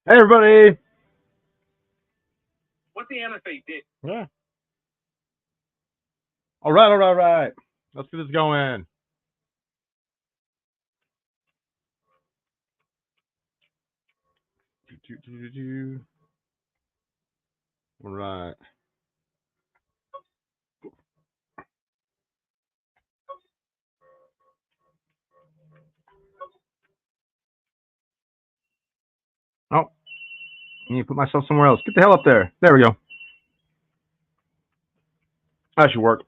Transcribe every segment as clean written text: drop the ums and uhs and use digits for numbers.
Hey, everybody. What the MFA did. Yeah. All right. Let's get this going. All right. Oh, I need to put myself somewhere else. Get the hell up there. There we go. That should work.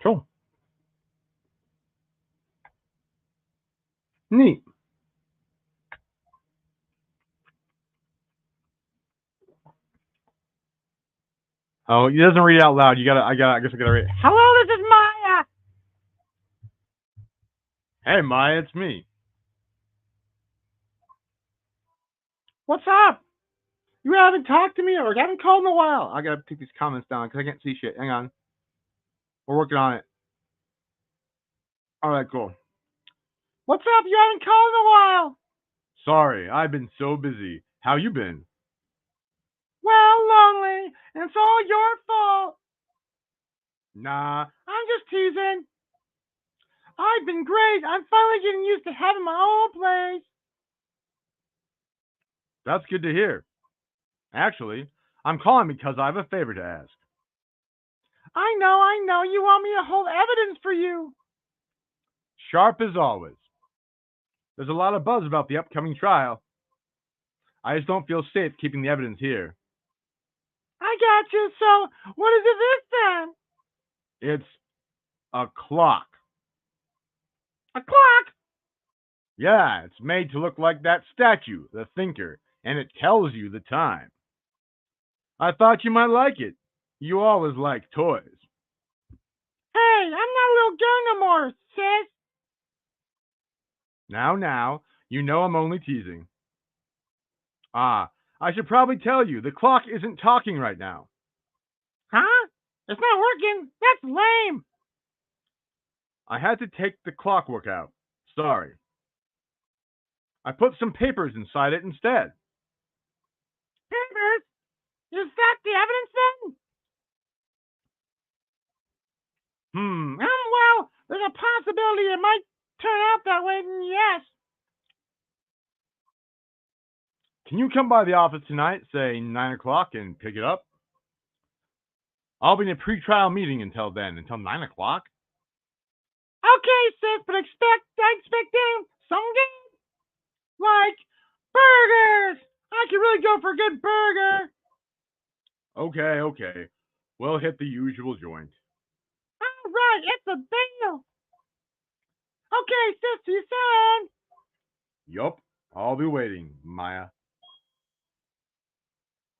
Cool. Neat. Oh, it doesn't read it out loud. I guess I gotta read it. Hello, this is Maya. Hey, Maya, it's me. What's up? You haven't talked to me or haven't called in a while. I gotta take these comments down because I can't see shit. Hang on. We're working on it. All right, cool. What's up? You haven't called in a while. Sorry, I've been so busy. How you been? Well, lonely, and it's all your fault. Nah, I'm just teasing. I've been great. I'm finally getting used to having my own place. That's good to hear. Actually, I'm calling because I have a favor to ask. I know. You want me to hold evidence for you. Sharp as always. There's a lot of buzz about the upcoming trial. I just don't feel safe keeping the evidence here. I got you. So, what is it this time? It's a clock. A clock? Yeah, it's made to look like that statue, the thinker, and it tells you the time. I thought you might like it. You always like toys. Hey, I'm not a little girl no more, sis. Now, you know I'm only teasing. Ah, I should probably tell you, the clock isn't talking right now. Huh? It's not working. That's lame. I had to take the clockwork out. Sorry. I put some papers inside it instead. Papers? Is that the evidence then? Well, there's a possibility it might turn out that way, yes. Can you come by the office tonight, say 9 o'clock, and pick it up? I'll be in a pre-trial meeting until then, until 9 o'clock. Okay, sis, but I expect something good. Like burgers! I could really go for a good burger. Okay. We'll hit the usual joint. All right, it's a deal. Okay, sis, see you soon. Yup, I'll be waiting, Maya.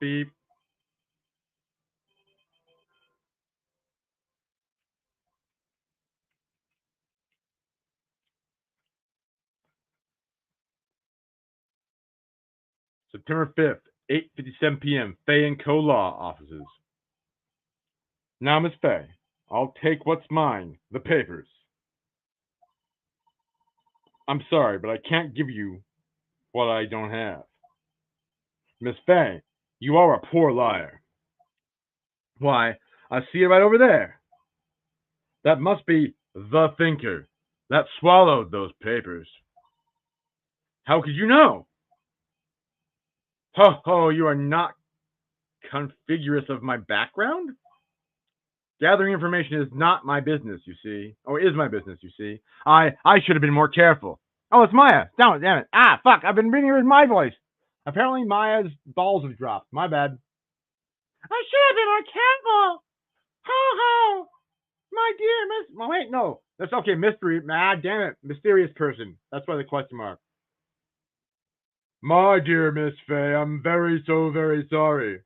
Beep. September 5th, 8:57 p.m., Fay and Co. Law offices. Now, Miss Fay, I'll take what's mine, the papers. I'm sorry, but I can't give you what I don't have. Miss Fay, you are a poor liar. Why, I see it right over there. That must be the thinker that swallowed those papers. How could you know? Ho, you are not conspicuous of my background? Gathering information is not my business, you see. Or is my business, you see. I should have been more careful. Oh, it's Maya. Damn it. Ah, fuck. I've been reading her in my voice. Apparently Maya's balls have dropped. My bad. I should have been more careful. Ho. My dear Miss. Oh, wait, no. That's okay. Mystery. Ah, damn it. Mysterious person. That's why the question mark. My dear Miss Fay, I'm very sorry.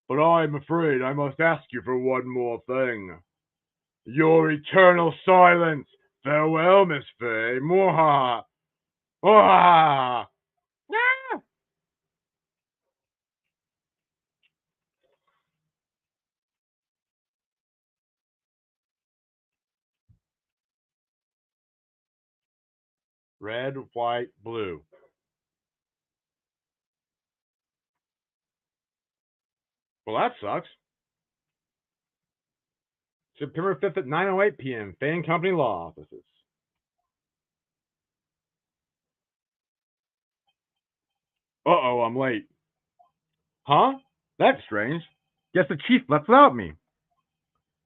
But I'm afraid I must ask you for one more thing. Your eternal silence. Farewell, Miss Fay. Mwahaha. Ah! Ah! Red, white, blue. Well, that sucks. September 5th at 9:08 p.m. Fan Company Law Offices. Uh-oh, I'm late. Huh? That's strange. Guess the chief left without me.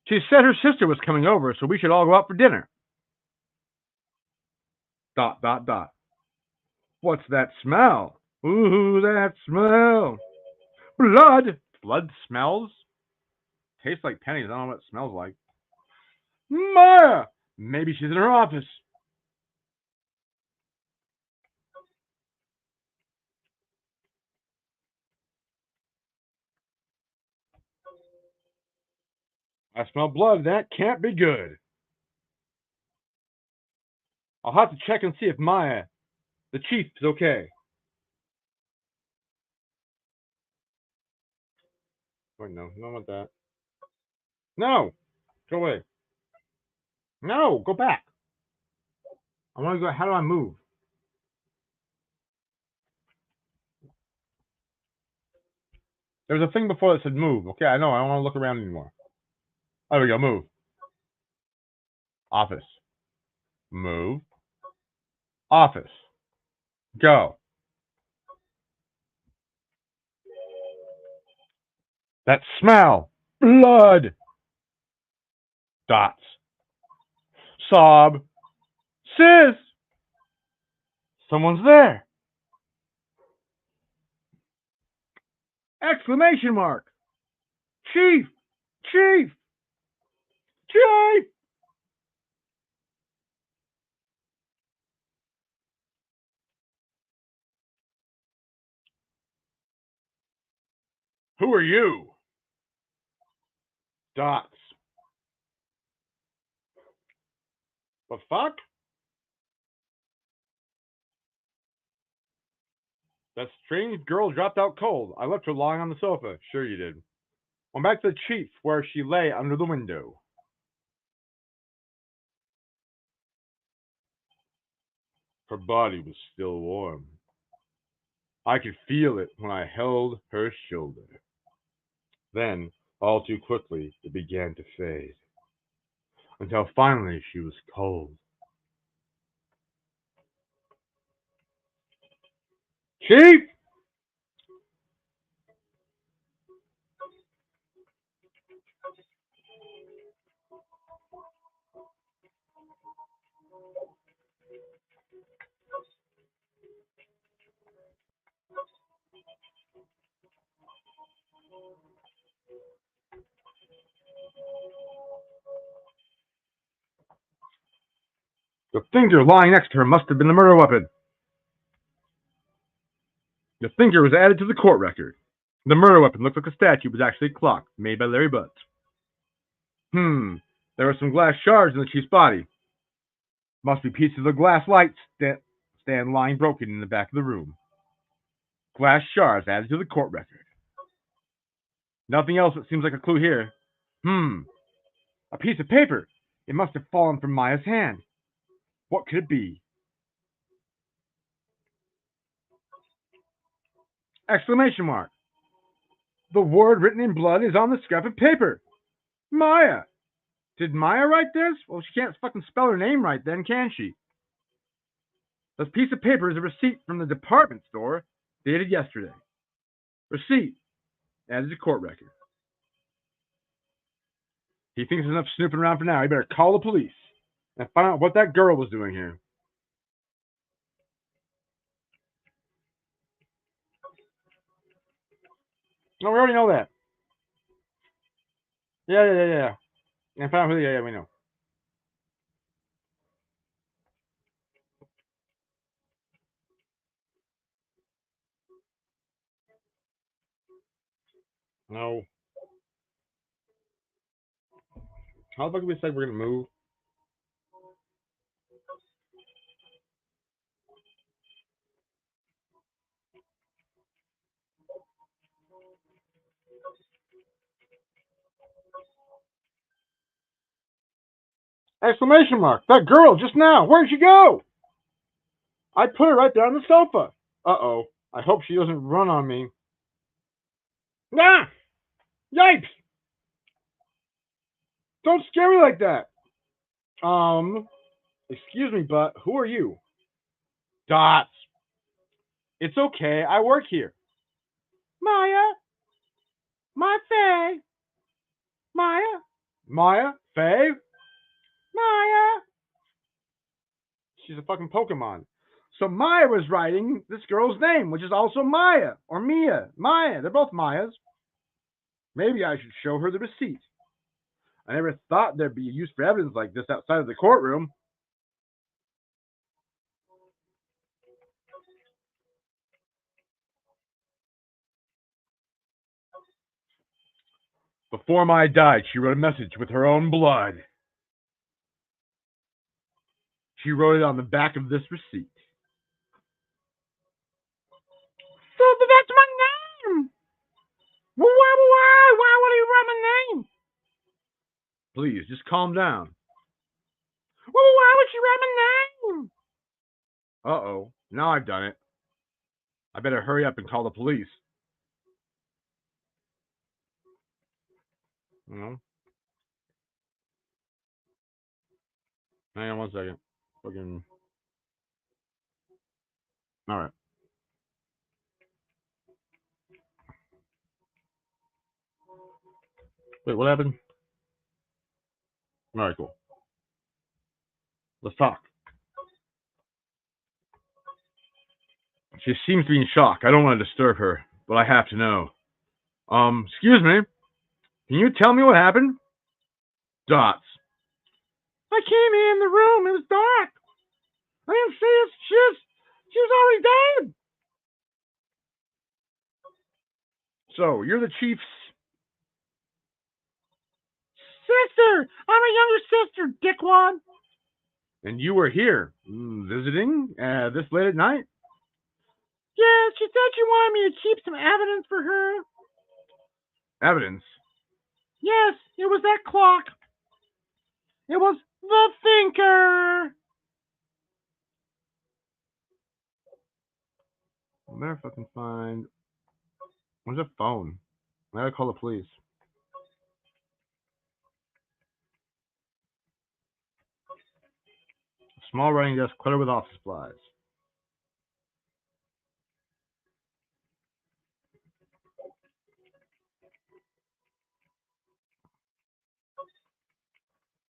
She said her sister was coming over, so we should all go out for dinner. Dot, dot, dot. What's that smell? Ooh, that smell. Blood. Blood smells? Tastes like pennies. I don't know what it smells like. Maya! Maybe she's in her office. I smell blood. That can't be good. I'll have to check and see if Maya, the chief, is okay. Wait, no. No, I want that. No! Go away. No! Go back. I want to go. How do I move? There was a thing before that said move. Okay, I know. I don't want to look around anymore. There we go. Move. Office. Move. Office. Go. That smell. Blood. Dots. Sob. Sis. Someone's there. Exclamation mark. Chief. Chief. Chief. Who are you? Dots. The fuck? That strange girl dropped out cold. I left her lying on the sofa. Sure you did. Went back to the chief where she lay under the window. Her body was still warm. I could feel it when I held her shoulder. Then, all too quickly, it began to fade, until finally she was cold. Chief! The finger lying next to her must have been the murder weapon. The finger was added to the court record. The murder weapon looked like a statue, but was actually a clock made by Larry Butts. There were some glass shards in the chief's body. Must be pieces of the glass light stand lying broken in the back of the room. Glass shards added to the court record. Nothing else that seems like a clue here. A piece of paper. It must have fallen from Maya's hand. What could it be? Exclamation mark. The word written in blood is on the scrap of paper. Maya. Did Maya write this? Well, she can't fucking spell her name right then, can she? This piece of paper is a receipt from the department store dated yesterday. Receipt. Added to court record. He thinks there's enough snooping around for now. He better call the police and find out what that girl was doing here. No, we already know that. Yeah. And find out who. Yeah, we know. No. How the fuck did we say we're gonna move? Exclamation mark. That girl just now. Where'd she go? I put her right there on the sofa. Uh-oh. I hope she doesn't run on me. Nah! Yipes! Don't scare me like that. Excuse me, but who are you? Dots. It's okay. I work here. Maya. My Faye. Maya. Maya? Faye? Maya. She's a fucking Pokemon. So Maya was writing this girl's name, which is also Maya or Mia. Maya. They're both Mayas. Maybe I should show her the receipt. I never thought there'd be a use for evidence like this outside of the courtroom. Before Maya died, she wrote a message with her own blood. She wrote it on the back of this receipt. So that's my name. Why would he write my name? Please, just calm down. Well, why would she write my name? Uh-oh. Now I've done it. I better hurry up and call the police. No. Hang on 1 second. Fucking. All right. Wait, what happened? All right, cool. Let's talk. She seems to be in shock. I don't want to disturb her, but I have to know. Excuse me. Can you tell me what happened? Dots. I came in the room. It was dark. I didn't see it. She was already dead. So, you're the chief's sister. I'm a younger sister, dickwad. And you were here visiting this late at night? Yeah, she said she wanted me to keep some evidence for her. Evidence? Yes, it was that clock. It was the thinker. I'll never fucking find. Where's a phone? I gotta call the police. A small writing desk cluttered with office supplies.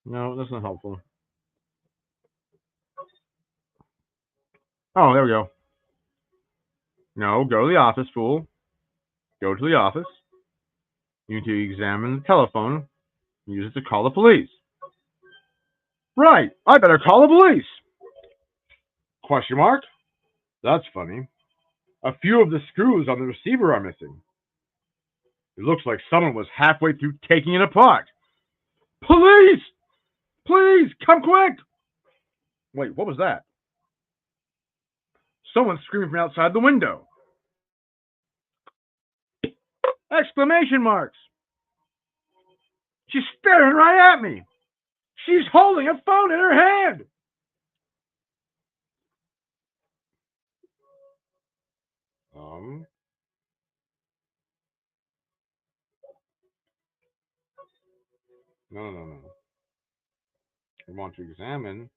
No, that's not helpful. Oh, there we go. No, go to the office, fool. Go to the office. You need to examine the telephone. Use it to call the police. Right. I better call the police. Question mark? That's funny. A few of the screws on the receiver are missing. It looks like someone was halfway through taking it apart. Police! Please, come quick! Wait, what was that? Someone's screaming from outside the window. Exclamation marks! She's staring right at me. She's holding a phone in her hand. No. I want to examine.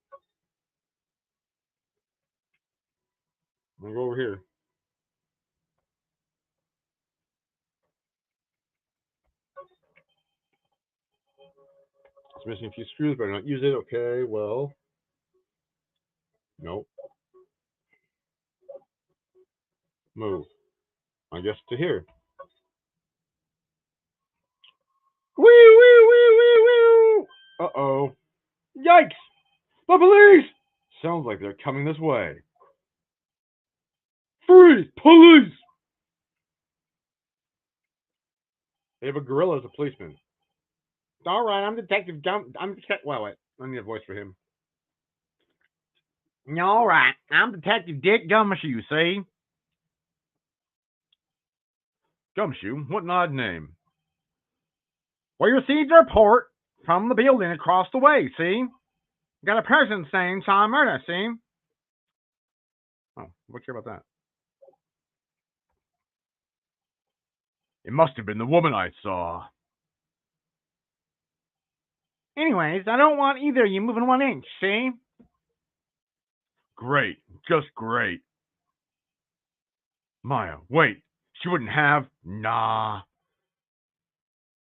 I'm gonna go over here. It's missing a few screws, but I don't use it. Okay, well. Nope. Move. I guess to here. Wee! Uh-oh. Yikes! The police! Sounds like they're coming this way. Freeze! Police! They have a gorilla as a policeman. All right, I'm Detective Gum. Wait. I need a voice for him. All right, I'm Detective Dick Gumshoe, see? Gumshoe? What an odd name. We received a report from the building across the way, see? Got a person saying saw a murder, see? Oh, what's about that? It must have been the woman I saw. Anyways, I don't want either of you moving 1 inch, see? Great. Just great. Maya, wait. She wouldn't have. Nah.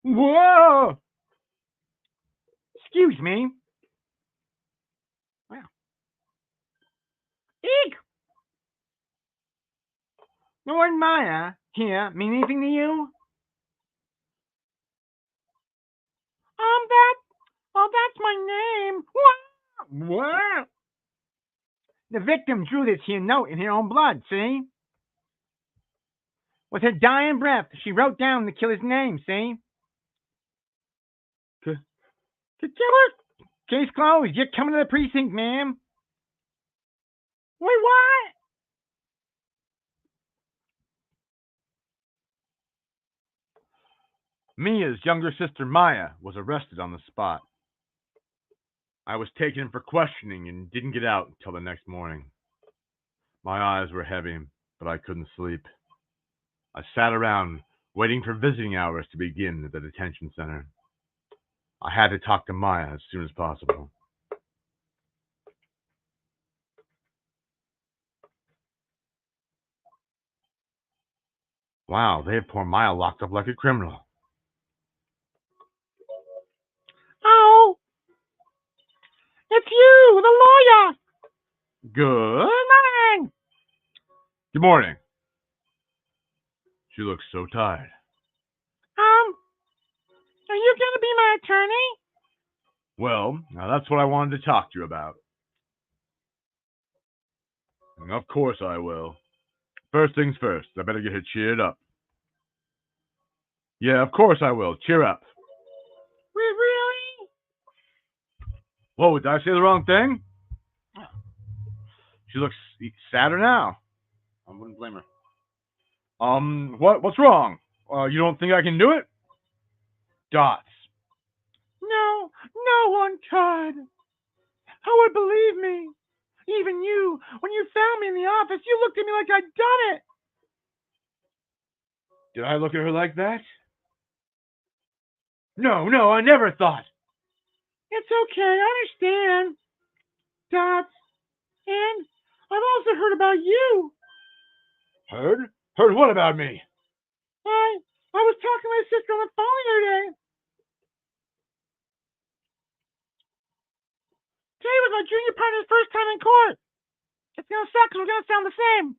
Whoa! Excuse me. Wow. Eek! The word Maya here mean anything to you? That. Oh, that's my name. What? What? The victim drew this here note in her own blood, see? With her dying breath, she wrote down the killer's name, see? The killer? Case closed. You're coming to the precinct, ma'am. Wait, what? Mia's younger sister, Maya, was arrested on the spot. I was taken for questioning and didn't get out until the next morning. My eyes were heavy, but I couldn't sleep. I sat around waiting for visiting hours to begin at the detention center. I had to talk to Maya as soon as possible. Wow, they have poor Maya locked up like a criminal. Oh, it's you, the lawyer. Good morning. Good morning. She looks so tired. Are you going to be my attorney? Well, now that's what I wanted to talk to you about. Of course I will. First things first, I better get her cheered up. Yeah, of course I will. Cheer up. Really? Whoa, did I say the wrong thing? She looks sadder now. I wouldn't blame her. What's wrong? You don't think I can do it? Dots. No, no one could. Who would believe me? Even you, when you found me in the office, you looked at me like I'd done it. Did I look at her like that? No, I never thought. It's okay, I understand. Dots. And I've also heard about you. Heard? Heard what about me? I was talking to my sister on the phone the other day. Today was my junior partner's first time in court. It's gonna suck because we're gonna sound the same.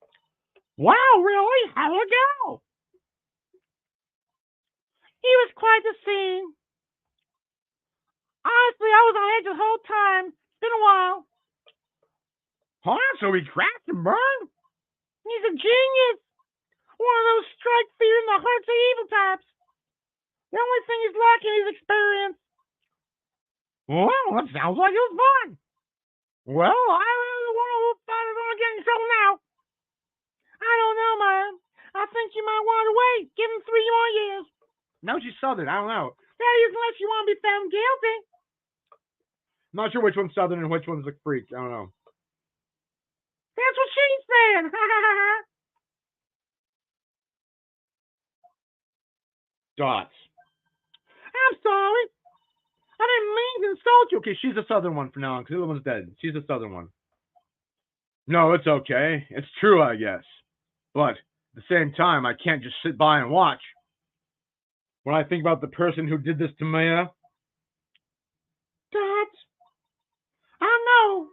Wow, really? How'd it go? He was quite the scene. Honestly, I was on edge the whole time. It's been a while. Huh? So he crashed and burned? He's a genius. One of those strike fear in the hearts of evil types. The only thing he's lacking is experience. Well, that sounds like it was fun. Well, I really the one who thought it was going to get in trouble now. I don't know, man. I think you might want to wait. Give him 3 more years. No, she's Southern. I don't know. That is, unless you want to be found guilty. I'm not sure which one's Southern and which one's a freak. I don't know. That's what she said. Dots. I'm sorry. I didn't mean to insult you. Okay, she's a Southern one for now on because the other one's dead. She's a Southern one. No, it's okay. It's true, I guess. But at the same time, I can't just sit by and watch. When I think about the person who did this to Maya, Dots, I know.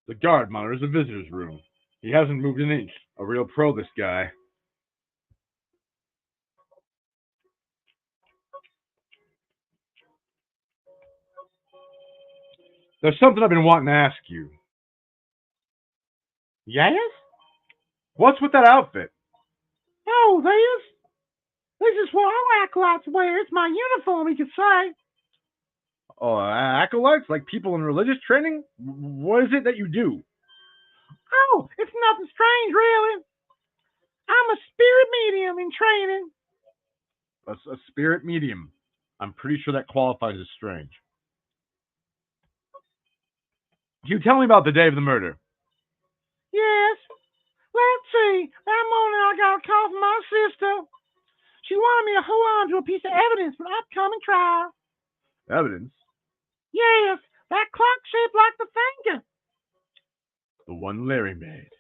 The guard monitors the visitor's room. He hasn't moved an inch. A real pro, this guy. There's something I've been wanting to ask you. Yes? What's with that outfit? Oh, this is what all acolytes wear. It's my uniform, you could say. Oh, acolytes? Like people in religious training? What is it that you do? Oh, it's nothing strange, really. I'm a spirit medium in training. A spirit medium. I'm pretty sure that qualifies as strange. Can you tell me about the day of the murder? Yes. Let's see. That morning I got a call from my sister. She wanted me to hold on to a piece of evidence for an upcoming trial. Evidence? Yes, that clock shaped like the finger. The one Larry made.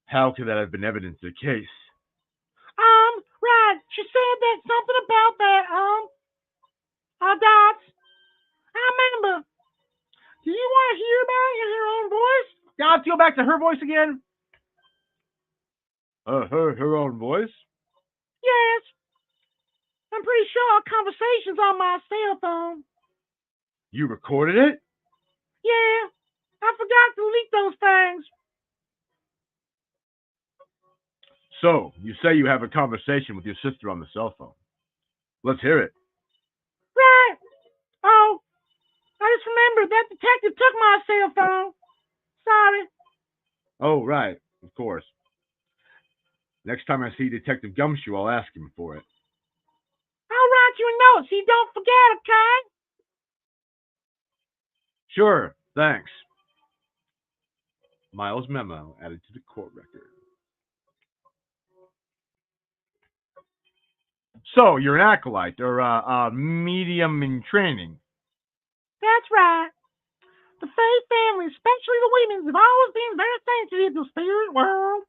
How could that have been evidence of the case? Right. She said that something about that, dots. I remember. Do you want to hear about it in her own voice? Yeah, let's go back to her voice again. Her own voice? Yes. I'm pretty sure our conversation's on my cell phone. You recorded it? Yeah. I forgot to delete those things. So, you say you have a conversation with your sister on the cell phone. Let's hear it. Right. Oh, I just remembered that detective took my cell phone. Sorry. Oh, right. Of course. Next time I see Detective Gumshoe, I'll ask him for it. I'll write you a note so you don't forget, okay? Sure, thanks. Miles' memo added to the court record. So, you're an acolyte, or a medium in training. That's right. The Fay family, especially the women's, have always been very sensitive to the spirit world.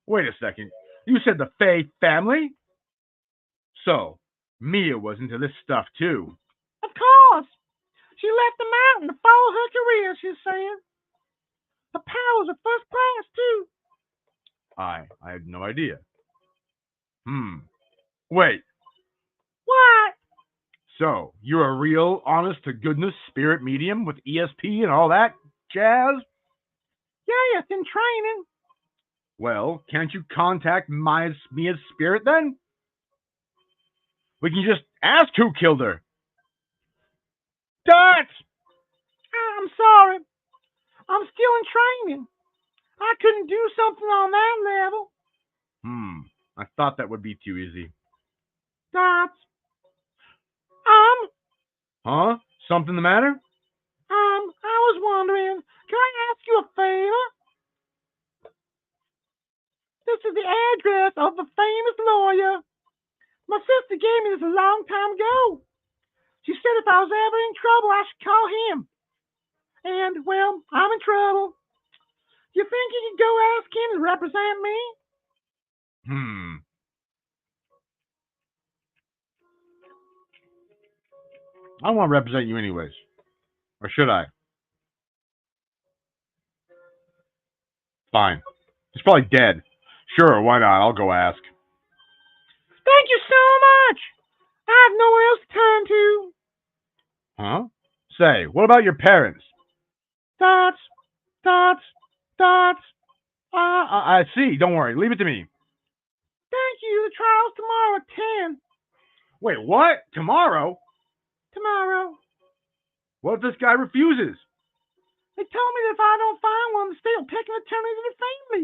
Wait a second. You said the Fay family? So, Mia was into this stuff too. Of course. She left the mountain to follow her career, she said. The powers are first class, too. I had no idea. Wait. What? So, you're a real, honest to goodness spirit medium with ESP and all that jazz? Yes, in training. Well, can't you contact Mia's spirit then? We can just ask who killed her. Dots! I'm sorry. I'm still in training. I couldn't do something on that level. I thought that would be too easy. Dots. Huh? Something the matter? I was wondering, can I ask you a favor? This is the address of the famous lawyer. My sister gave me this a long time ago. She said if I was ever in trouble, I should call him. And, well, I'm in trouble. You think you could go ask him to represent me? I don't want to represent you anyways. Or should I? Fine. He's probably dead. Sure, why not? I'll go ask. Thank you so much. I have nowhere else to turn to. Huh? Say, what about your parents? Dots. I see. Don't worry. Leave it to me. Thank you. The trial's tomorrow at 10. Wait, what? Tomorrow? Tomorrow. What if this guy refuses? They told me that if I don't find one, the state will pick an attorney to defend me.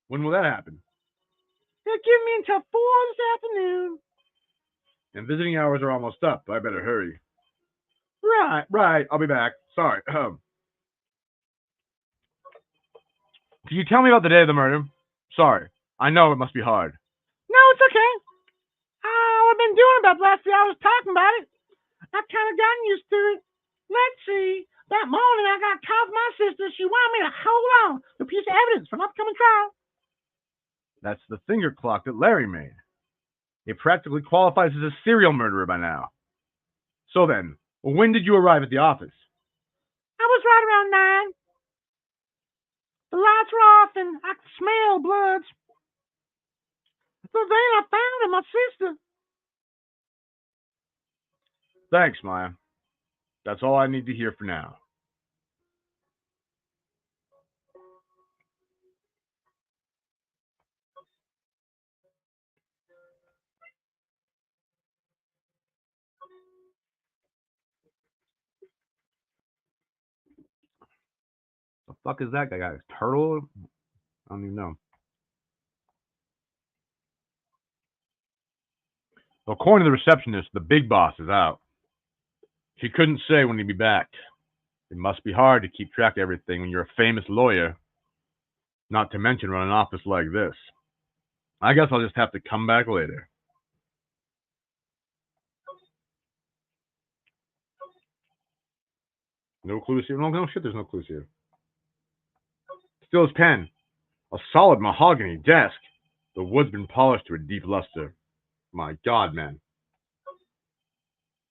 When will that happen? They'll give me until 4 this afternoon. And visiting hours are almost up. I better hurry. Right. I'll be back. Sorry. Can you tell me about the day of the murder? Sorry. I know it must be hard. No, it's okay. All I've been doing about the last few hours talking about it. I've kind of gotten used to it. Let's see. That morning I got a call from my sister. She wanted me to hold on to a piece of evidence for an upcoming trial. That's the finger clock that Larry made. It practically qualifies as a serial murderer by now. So then, when did you arrive at the office? I was right around 9. The lights were off and I could smell bloods. So then I found her, my sister. Thanks, Maya. That's all I need to hear for now. The fuck is that guy? Got a turtle? I don't even know. According to the receptionist, the big boss is out. She couldn't say when he'd be back. It must be hard to keep track of everything when you're a famous lawyer, not to mention run an office like this. I guess I'll just have to come back later. No clues here. No shit, there's no clues here. Still his pen. A solid mahogany desk. The wood's been polished to a deep luster. My God, man.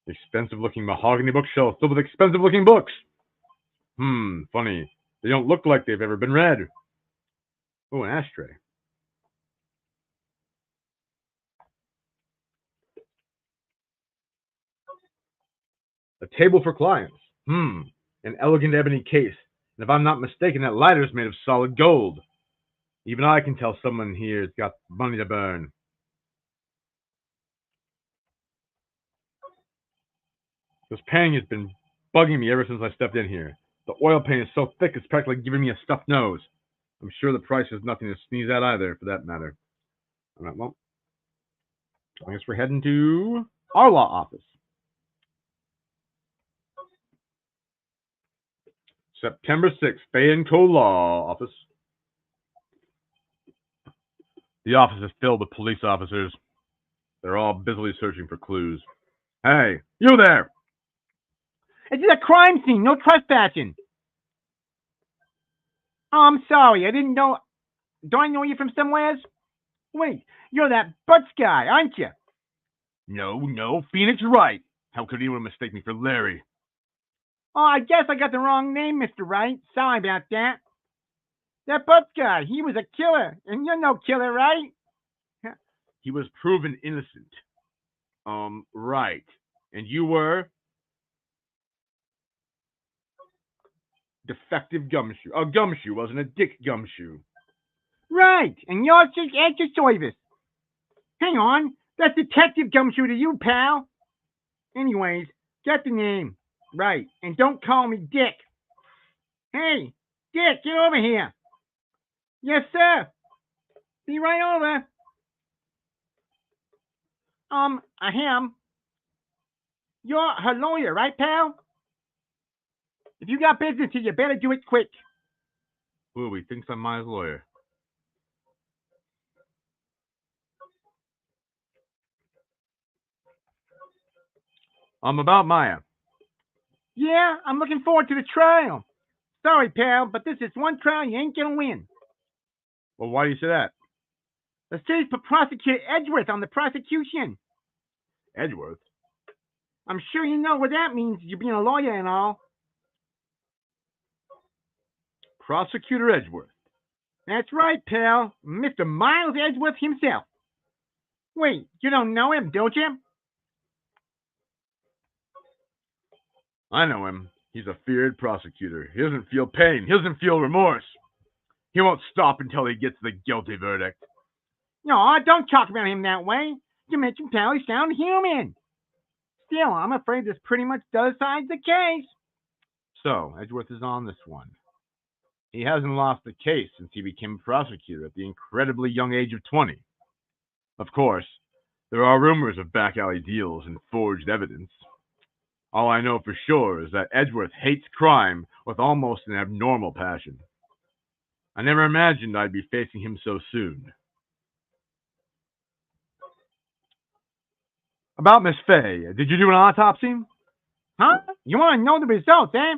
Expensive looking mahogany bookshelf filled with expensive looking books. Funny. They don't look like they've ever been read. Oh, an ashtray. A table for clients. An elegant ebony case. And if I'm not mistaken, that lighter is made of solid gold. Even I can tell someone here has got money to burn. This painting has been bugging me ever since I stepped in here. The oil paint is so thick it's practically giving me a stuffed nose. I'm sure the price is nothing to sneeze at either, for that matter. All right, well, I guess we're heading to our law office. September 6th, Fay & Co. Law Office. The office is filled with police officers. They're all busily searching for clues. Hey, you there! It's a crime scene. No trespassing. Oh, I'm sorry. I didn't know. Do I know you from somewheres? Wait, you're that Butts guy, aren't you? No, Phoenix Wright. How could anyone mistake me for Larry? Oh, I guess I got the wrong name, Mr. Wright. Sorry about that. That Butts guy, he was a killer. And you're no killer, right? He was proven innocent. Right. And you were? Defective Gumshoe. A Gumshoe, wasn't it? Dick Gumshoe. Right. And you're just at your service. Hang on. That's Detective Gumshoe to you, pal. Anyways, get the name. Right. And don't call me Dick. Hey, Dick, get over here. Yes, sir. Be right over. I am. You're her lawyer, right, pal? If you got business here, you better do it quick. Ooh, he thinks I'm my lawyer. About Maya. Yeah, I'm looking forward to the trial. Sorry, pal, but this is one trial you ain't gonna win. Well, why do you say that? The city's put Prosecutor Edgeworth on the prosecution. Edgeworth? I'm sure you know what that means, you being a lawyer and all. Prosecutor Edgeworth. That's right, pal. Mr. Miles Edgeworth himself. Wait, you don't know him, don't you? I know him. He's a feared prosecutor. He doesn't feel pain. He doesn't feel remorse. He won't stop until he gets the guilty verdict. No, don't talk about him that way. You make him pal sound human. Still, I'm afraid this pretty much does side the case. So, Edgeworth is on this one. He hasn't lost a case since he became a prosecutor at the incredibly young age of 20. Of course, there are rumors of back alley deals and forged evidence. All I know for sure is that Edgeworth hates crime with almost an abnormal passion. I never imagined I'd be facing him so soon. About Miss Fay, did you do an autopsy? Huh? You want to know the results, eh?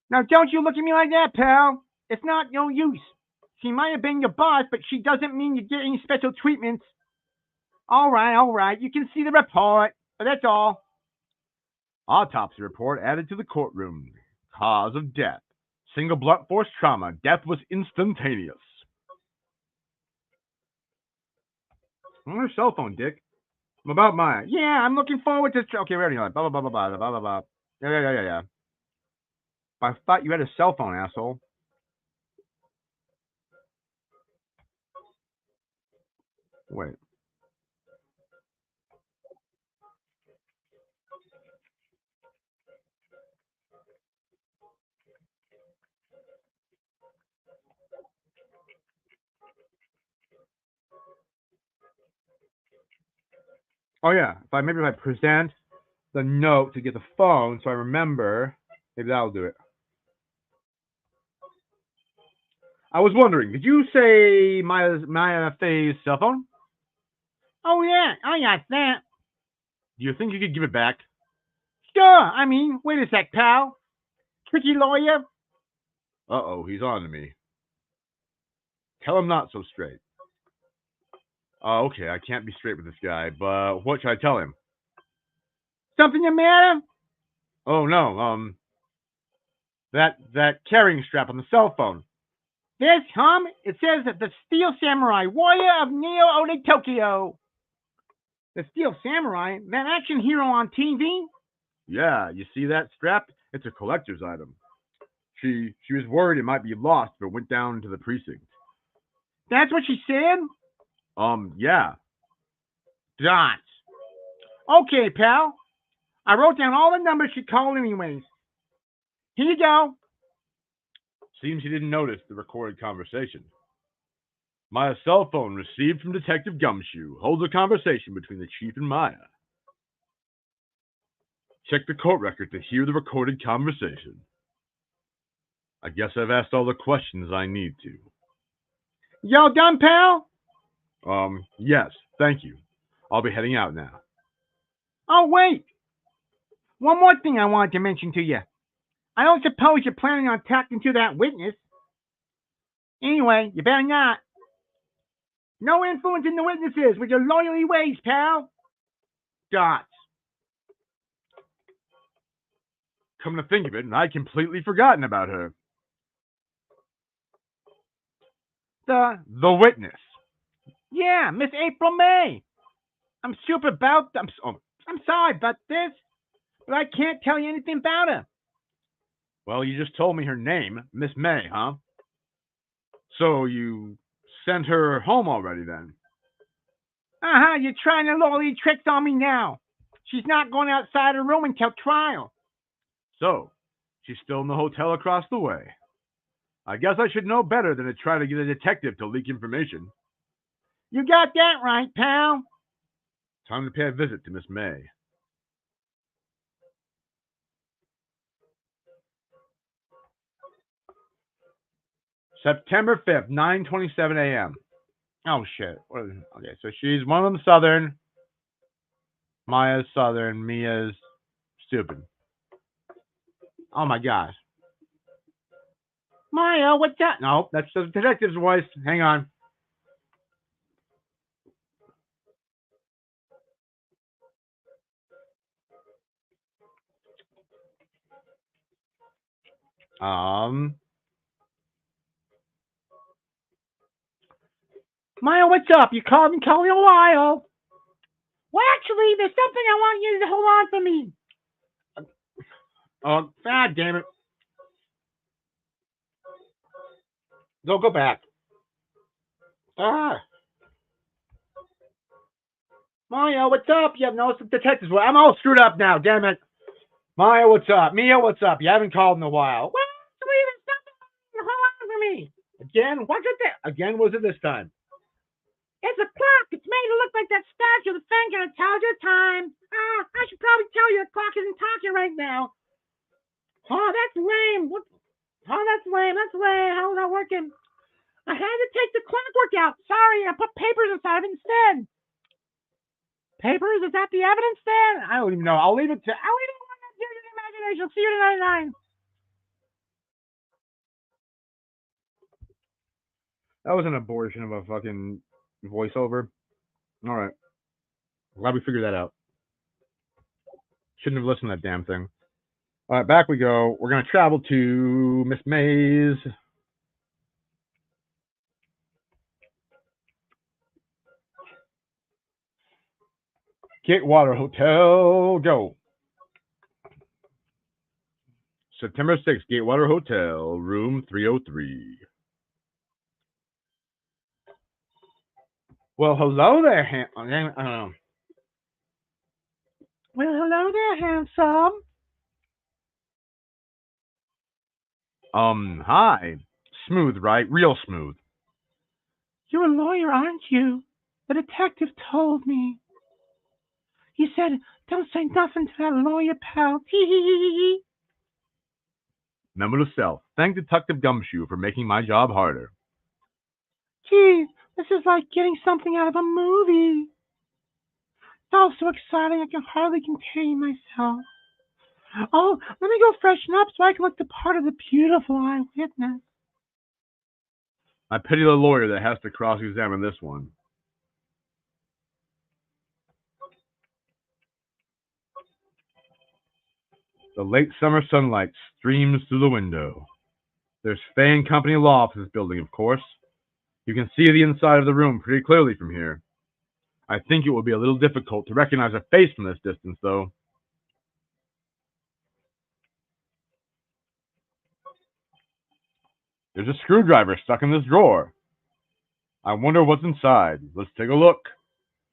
Now, don't you look at me like that, pal. It's not no use. She might have been your boss, but she doesn't mean you get any special treatments. All right. You can see the report, but that's all. Autopsy report added to the courtroom. Cause of death. Single blunt force trauma. Death was instantaneous. On your cell phone, Dick. I'm about Maya. Yeah, I'm looking forward to. Okay, we already know it. Blah, blah, blah, blah, blah, blah, blah. Yeah. I thought you had a cell phone, asshole. Wait. Oh yeah, maybe if I present the note to get the phone, so I remember, maybe that'll do it. I was wondering, did you say Maya Fay's cell phone? Oh, yeah, I got that. Do you think you could give it back? Sure, I mean, wait a sec, pal. Tricky lawyer. Uh-oh, he's on to me. Tell him not so straight. Okay, I can't be straight with this guy, but what should I tell him? Something the matter? Oh no, that carrying strap on the cell phone. This, it says that the Steel Samurai, warrior of Neo Ode Tokyo. The Steel Samurai? That action hero on TV? Yeah, you see that strap? It's a collector's item. She was worried it might be lost, but went down to the precinct. That's what she said? Yeah. Dots. Okay, pal. I wrote down all the numbers she called anyways. Here you go. Seems he didn't notice the recorded conversation. My cell phone received from Detective Gumshoe holds a conversation between the chief and Maya. Check the court record to hear the recorded conversation. I guess I've asked all the questions I need to. Y'all done, pal? Yes, thank you. I'll be heading out now. Oh, wait. One more thing I wanted to mention to you. I don't suppose you're planning on talking to that witness. Anyway, you better not. No influencing the witnesses with your loyalty ways, pal. Dots. Come to think of it, I'd completely forgotten about her. The witness. Yeah, Miss April May. I'm super about. I'm sorry about this, but I can't tell you anything about her. Well, you just told me her name, Miss May, huh? So you sent her home already then? You're trying to all these tricks on me now. She's not going outside her room until trial. So, she's still in the hotel across the way. I guess I should know better than to try to get a detective to leak information. You got that right, pal. Time to pay a visit to Miss May. September 5th, 9:27 a.m. Oh shit. Okay, so she's one of them Southern. Maya's Southern. Mia's stupid. Oh my gosh. Maya, what's that? No, that's the detective's voice. Hang on. Maya, what's up? You called me a while. Well, actually, there's something I want you to hold on for me. Oh, god damn it. Go back. Maya, what's up? You have no detectives. I'm all screwed up now, damn it. Maya, what's up? Mia, what's up? You haven't called in a while. Well, actually, there's something to hold on for me. Again? What's it there? Again, was it this time? It's a clock. It's made to look like that statue of the finger that tells you time. I should probably tell you the clock isn't talking right now. Oh, that's lame. That's lame. How's that working? I had to take the clockwork out. Sorry, I put papers inside of it instead. Papers? Is that the evidence then? I don't even know. I'll leave it to the imagination. See you tonight. That was an abortion of a fucking voiceover. Alright. Glad we figured that out. Shouldn't have listened to that damn thing. Alright, back we go. We're going to travel to Miss May's. Gatewater Hotel, go. September 6th, Gatewater Hotel, room 303. Well, hello there, Well, hello there, handsome. Hi. Smooth, right? Real smooth. You're a lawyer, aren't you? The detective told me. He said, don't say nothing to that lawyer, pal. Hee hee hee hee. Memo to self. Thank Detective Gumshoe for making my job harder. Geez, this is like getting something out of a movie. It's all so exciting I can hardly contain myself. Oh, let me go freshen up so I can look the part of the beautiful eyewitness. I pity the lawyer that has to cross-examine this one. The late summer sunlight streams through the window. There's Fay and Company law office building, of course. You can see the inside of the room pretty clearly from here. I think it will be a little difficult to recognize a face from this distance, though. There's a screwdriver stuck in this drawer. I wonder what's inside. Let's take a look.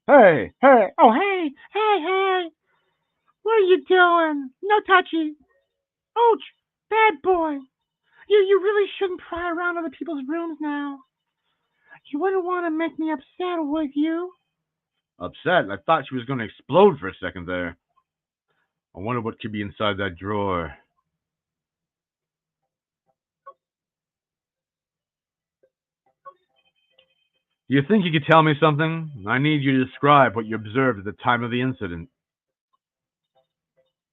Hey, hey, Oh, hey, hey, hey. What are you doing? No touchy. Ouch, bad boy. You really shouldn't pry around other people's rooms now. You wouldn't want to make me upset, would you? upset. I thought she was going to explode for a second there. I wonder what could be inside that drawer. Do you think you could tell me something? I need you to describe what you observed at the time of the incident.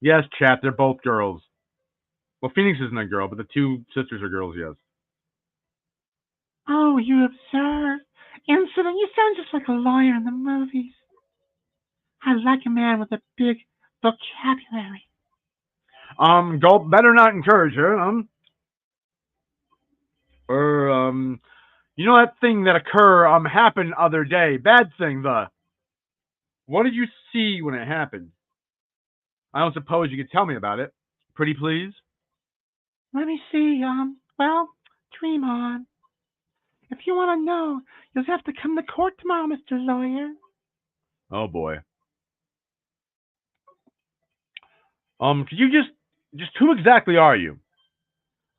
Yes, chat, they're both girls. Well, Phoenix isn't a girl, but the two sisters are girls, yes. Oh, you observe. Incident, you sound just like a lawyer in the movies. I like a man with a big vocabulary. Gulp, better not encourage her, Or, you know that thing that happened other day. Bad thing, what did you see when it happened? I don't suppose you could tell me about it. Pretty please? Let me see, well, dream on. If you want to know, you'll have to come to court tomorrow, Mr. Lawyer. Oh boy. Could you just who exactly are you?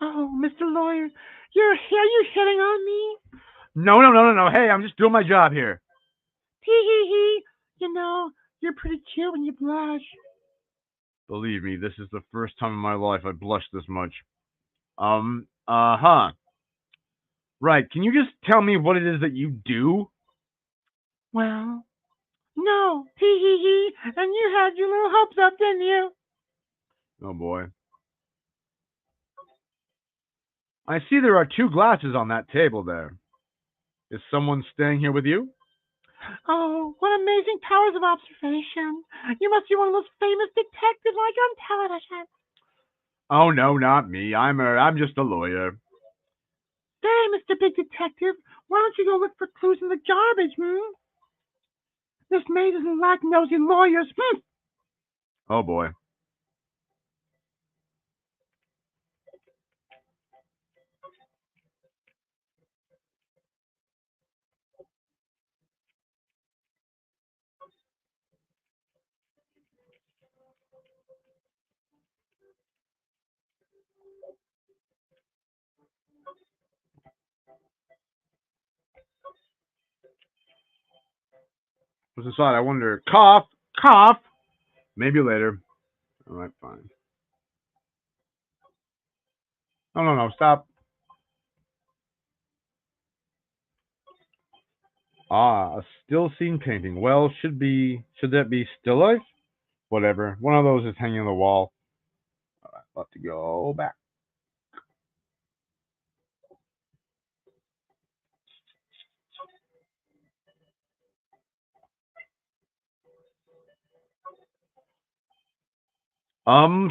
Oh, Mr. Lawyer, are you hitting on me? No. Hey, I'm just doing my job here. Hee hee hee. You know, you're pretty cute when you blush. Believe me, this is the first time in my life I blushed this much. Uh-huh. Right, can you just tell me what it is that you do? Well, no. Hee hee hee. And you had your little hopes up, didn't you? Oh boy. I see there are 2 glasses on that table there. Is someone staying here with you? Oh, what amazing powers of observation. You must be one of those famous detectives like on television. Oh no, not me. I'm just a lawyer. Hey, Mr. Big Detective, why don't you go look for clues in the garbage, This maid doesn't like nosy lawyers, Oh boy. What's inside? I wonder. Cough! Cough! Maybe later. Alright, fine. No, stop. Ah, a still scene painting. Well, should that be still life? Whatever. One of those is hanging on the wall. Alright, let's go back.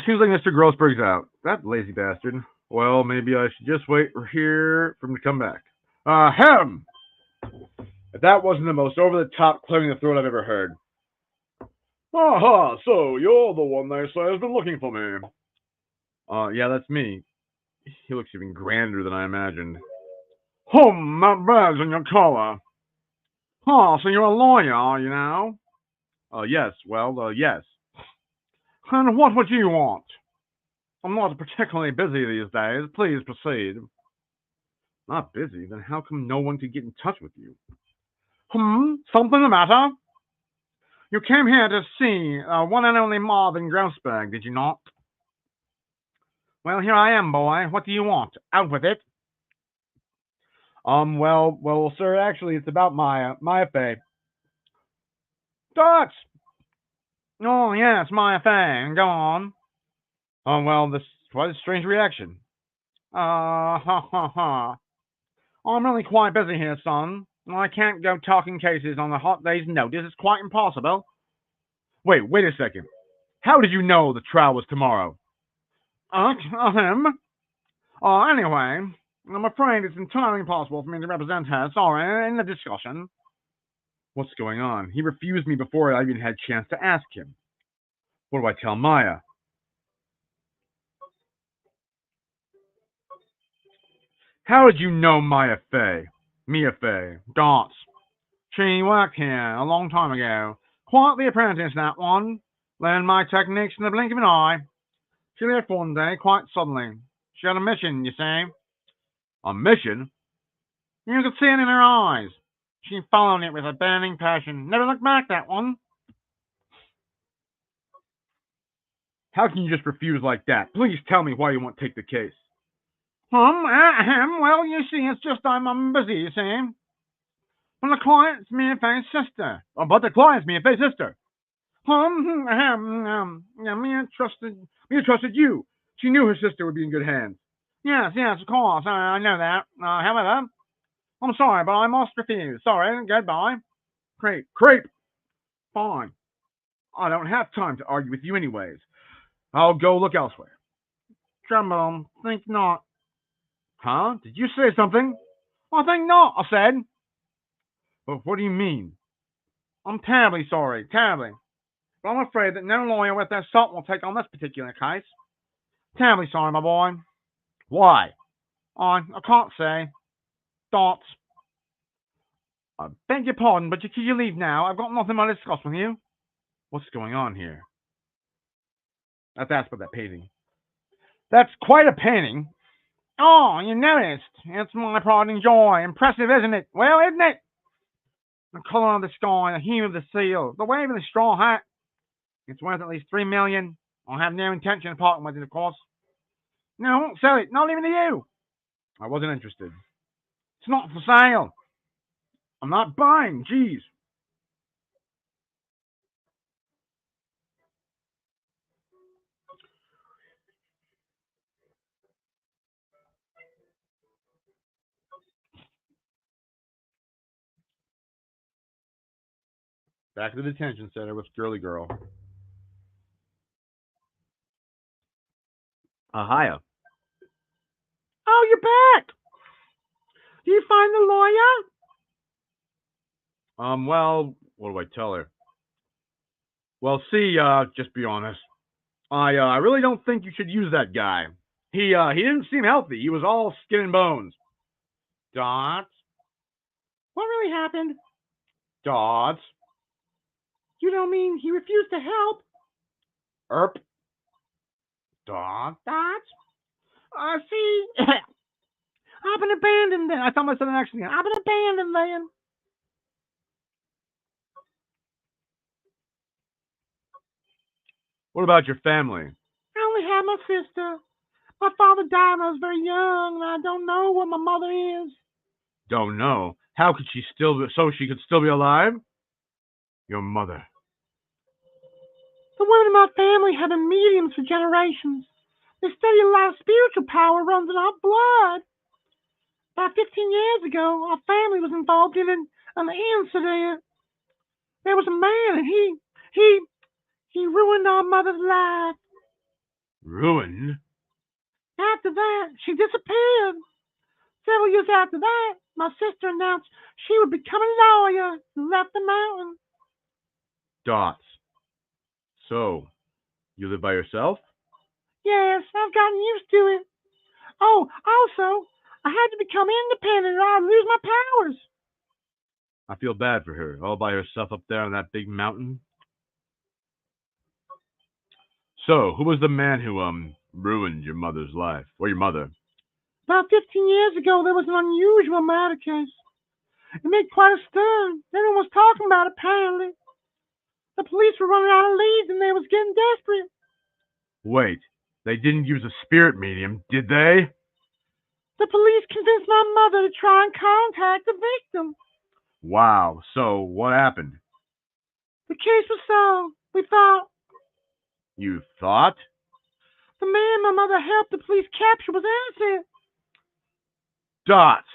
Seems like Mr. Grossberg's out. That lazy bastard. Well, maybe I should just wait here for him to come back. Him! If that wasn't the most over-the-top clearing the throat I've ever heard. Aha, so you're the one they say has been looking for me. Yeah, that's me. He looks even grander than I imagined. That badge on your collar. Oh, so you're a lawyer, are you now? Yes, yes. And what would you want? I'm not particularly busy these days. Please proceed. Not busy? Then how come no one could get in touch with you? Something the matter? You came here to see one and only Marvin Grousberg, did you not? Well, here I am, boy. What do you want? Out with it. Well, sir. Actually, it's about my FA. Dots. Oh, yes, my FA. Go on. Oh, well, this was a strange reaction. Ha ha ha. I'm really quite busy here, son. I can't go talking cases on a hot day's notice. It's quite impossible. Wait a second. How did you know the trial was tomorrow? Him. Anyway, I'm afraid it's entirely impossible for me to represent her. Sorry, in the discussion. What's going on? He refused me before I even had a chance to ask him. What do I tell Maya? How did you know Mia Fey? Dots. She worked here a long time ago. Quite the apprentice, that one. Learned my techniques in the blink of an eye. She left one day, quite suddenly. She had a mission, you see. A mission? You could see it in her eyes. She followed it with a burning passion. Never looked back, that one. How can you just refuse like that? Please tell me why you won't take the case. Well, you see, it's just I'm busy, you see. Well, the client's Mia Fey's sister. Oh, but the client's Mia Fey's sister. Yeah, Mia trusted you. She knew her sister would be in good hands. Yes, of course, I know that. However, I'm sorry, but I must refuse. Sorry, goodbye. Creep. Fine. I don't have time to argue with you anyways. I'll go look elsewhere. Tremble, think not. Huh? Did you say something? I think not, I said. But what do you mean? I'm terribly sorry, terribly. But I'm afraid that no lawyer worth their salt will take on this particular case. Terribly sorry, my boy. Why? I can't say. Dots. I beg your pardon, but you can leave now. I've got nothing more to discuss with you. What's going on here? That's about that painting. That's quite a painting. Oh, you noticed. It's my pride and joy. Impressive, isn't it? Well, isn't it? The color of the sky, the hue of the seal, the wave of the straw hat. It's worth at least $3 million. I have no intention of parting with it, of course. No, I won't sell it. Not even to you. I wasn't interested. It's not for sale. I'm not buying. Jeez. Back to the detention center with Girly Girl. Hiya. Oh, you're back. Do you find the lawyer? Well, what do I tell her? Well, see, just be honest. I really don't think you should use that guy. He didn't seem healthy. He was all skin and bones. Dots. What really happened? Dots. You don't mean he refused to help? Erp. Dots. See, I've been abandoned then. I thought myself an accident. I've been abandoned then. What about your family? I only have my sister. My father died when I was very young, and I don't know what my mother is. Don't know. How could she still be, so she could still be alive? Your mother. The women in my family have been mediums for generations. They study a lot of spiritual power runs in our blood. About 15 years ago, our family was involved in an incident. There was a man, and he ruined our mother's life. Ruined? After that, she disappeared. Several years after that, my sister announced she would become a lawyer and left the mountain. Dots. So, you live by yourself? Yes, I've gotten used to it. Oh, also, I had to become independent or I'd lose my powers. I feel bad for her, all by herself up there on that big mountain. So, who was the man who, ruined your mother's life? Or your mother? About 15 years ago, there was an unusual murder case. It made quite a stir. Everyone was talking about it, apparently. The police were running out of leads and they was getting desperate. Wait, they didn't use a spirit medium, did they? The police convinced my mother to try and contact the victim. Wow, so what happened? The case was solved. We thought You thought? the man my mother helped the police capture was innocent. Dots!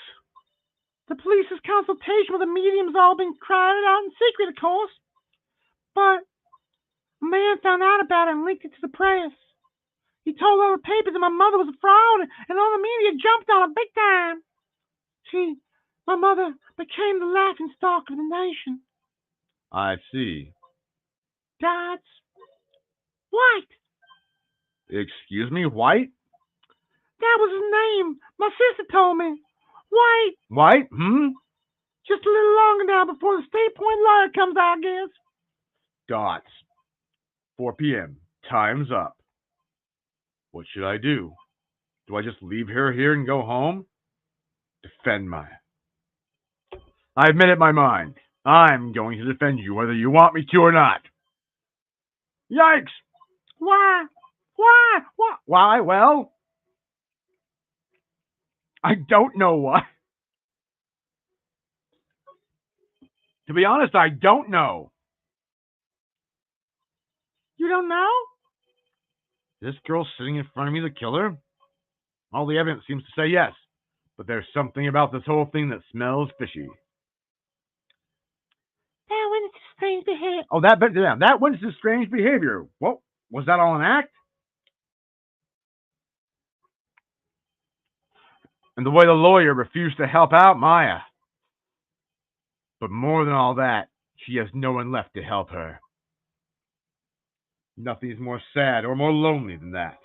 The police's consultation with the medium's all been crowded out in secret, of course. But a man found out about it and leaked it to the press. He told other papers that my mother was a fraud, and all the media jumped on it big time. My mother became the laughing stock of the nation. I see. Dots. White. Excuse me, White? That was his name. My sister told me. White. White? Just a little longer now before the State Point lawyer comes out, I guess. Dots. 4 p.m. Time's up. What should I do? Do I just leave her here and go home? Defend my... I've made up my mind. I'm going to defend you whether you want me to or not. Yikes! Why? Why? Well, I don't know why. To be honest, I don't know. You don't know? This girl sitting in front of me the killer? All the evidence seems to say yes, but there's something about this whole thing that smells fishy. That witness is strange behavior. Oh, that witness is strange behavior. What? Was that all an act? And the way the lawyer refused to help out Maya. But more than all that, she has no one left to help her. Nothing's more sad or more lonely than that.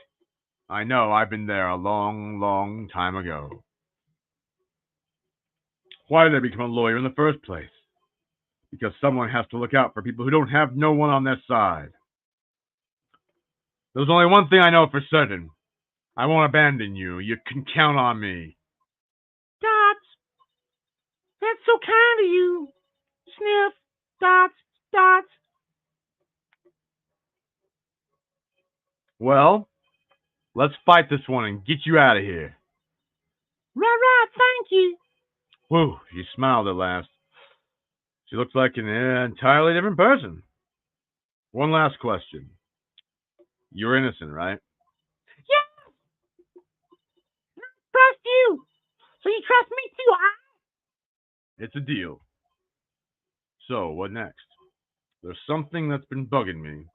I know, I've been there a long, long time ago. Why did I become a lawyer in the first place? Because someone has to look out for people who don't have no one on their side. There's only one thing I know for certain. I won't abandon you. You can count on me. Dots. That's so kind of you. Sniff. Dots. Well, let's fight this one and get you out of here. Right, thank you. Whew, she smiled at last. She looks like an entirely different person. One last question. You're innocent, right? Yes. Trust you. So you trust me too, huh? It's a deal. So, what next? There's something that's been bugging me.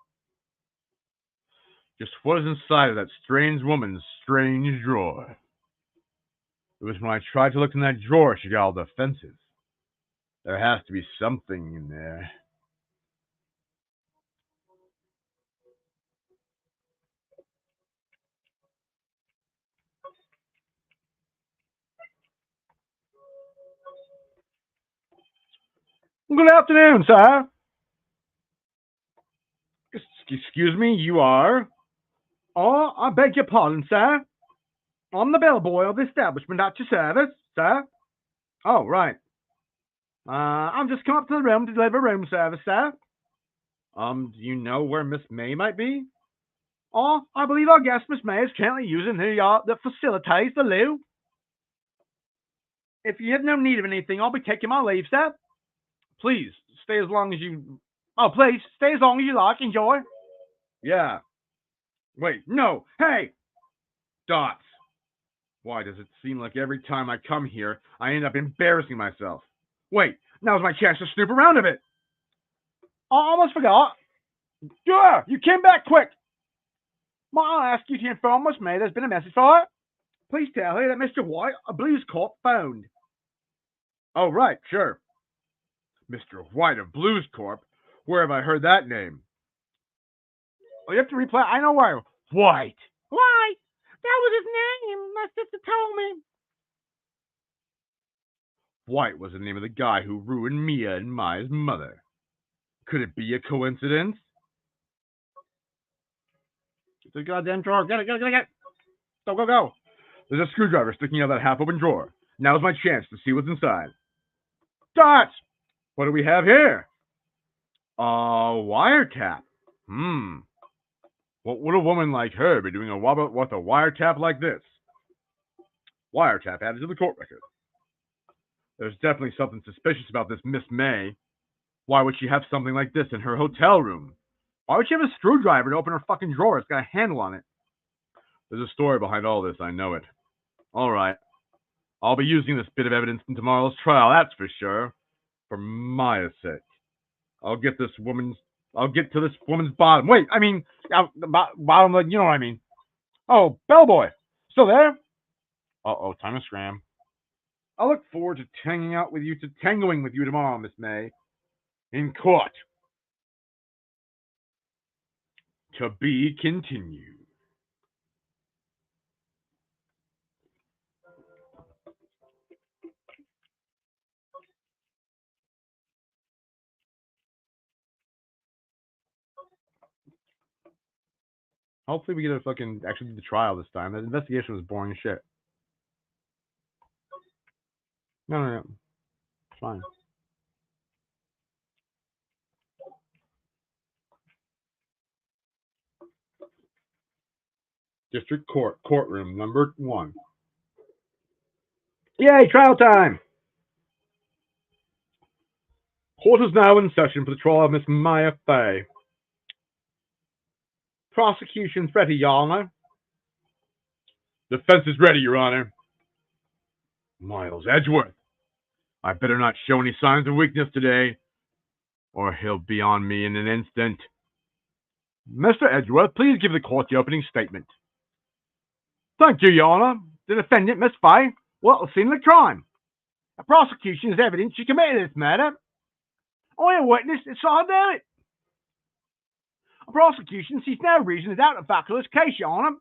Just what is inside of that strange woman's strange drawer? It was when I tried to look in that drawer she got all defensive. There has to be something in there. Good afternoon, sir. Excuse me, you are? Oh, I beg your pardon, sir. I'm the bellboy of the establishment at your service, sir. Oh, right. I'm just come up to the room to deliver room service, sir. Do you know where Miss May might be? Oh, I believe our guest, Miss May, is currently using the facilities, the loo. If you have no need of anything, I'll be taking my leave, sir. Please, stay as long as you... Oh, please, stay as long as you like. Enjoy. Yeah. Wait, no. Hey! Dots. Why does it seem like every time I come here, I end up embarrassing myself? Wait, now's my chance to snoop around a bit. I almost forgot. Yeah, you came back quick. Might I ask you to inform Miss May there's been a message for her? Please tell her that Mr. White, a Blues Corp, phoned. Oh, right, sure. Mr. White of Blues Corp? Where have I heard that name? Oh, you have to reply. I know where. White. White. That was his name. My sister told me. White was the name of the guy who ruined Mia and Maya's mother. Could it be a coincidence? Get the goddamn drawer. Get it. Go. There's a screwdriver sticking out of that half-open drawer. Now's my chance to see what's inside. Dots! What do we have here? Wiretap. Hmm. What would a woman like her be doing with a wiretap like this? Wiretap added to the court record. There's definitely something suspicious about this Miss May. Why would she have something like this in her hotel room? Why would she have a screwdriver to open her fucking drawer? It's got a handle on it. There's a story behind all this, I know it. All right. I'll be using this bit of evidence in tomorrow's trial, that's for sure. For Maya's sake. I'll get to this woman's bottom. Wait, I mean, bottom, you know what I mean. Oh, bellboy. Still there? Uh-oh, time to scram. I look forward to tangoing with you tomorrow, Miss May. In court. To be continued. Hopefully we get actually do the trial this time. That investigation was boring as shit. No. It's fine. District Court, courtroom number 1. Yay, trial time! Court is now in session for the trial of Miss Maya Fay. Prosecution's ready, Your Honor. Defense is ready, Your Honor. Miles Edgeworth. I better not show any signs of weakness today, or he'll be on me in an instant. Mr. Edgeworth, please give the court the opening statement. Thank you, Your Honor. The defendant, Miss Fay, was at the scene of the crime. The prosecution has evidence she committed this murder. I, a witness, saw her do it. The prosecution sees no reason to doubt the fact of this case, Your Honor.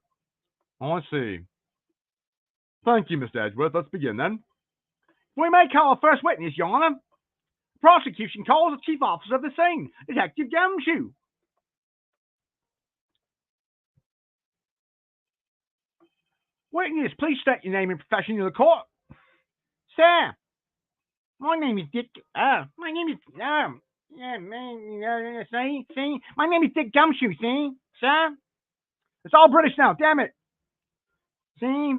I see. Thank you, Mr. Edgeworth. Let's begin then. We may call our first witness, Your Honor. The prosecution calls the chief officer of the scene, Detective Gumshoe. Witness, please state your name and profession to the court. Sir, my name is Dick. My name is my name is Dick Gumshoe. See, sir, it's all British now. Damn it. See,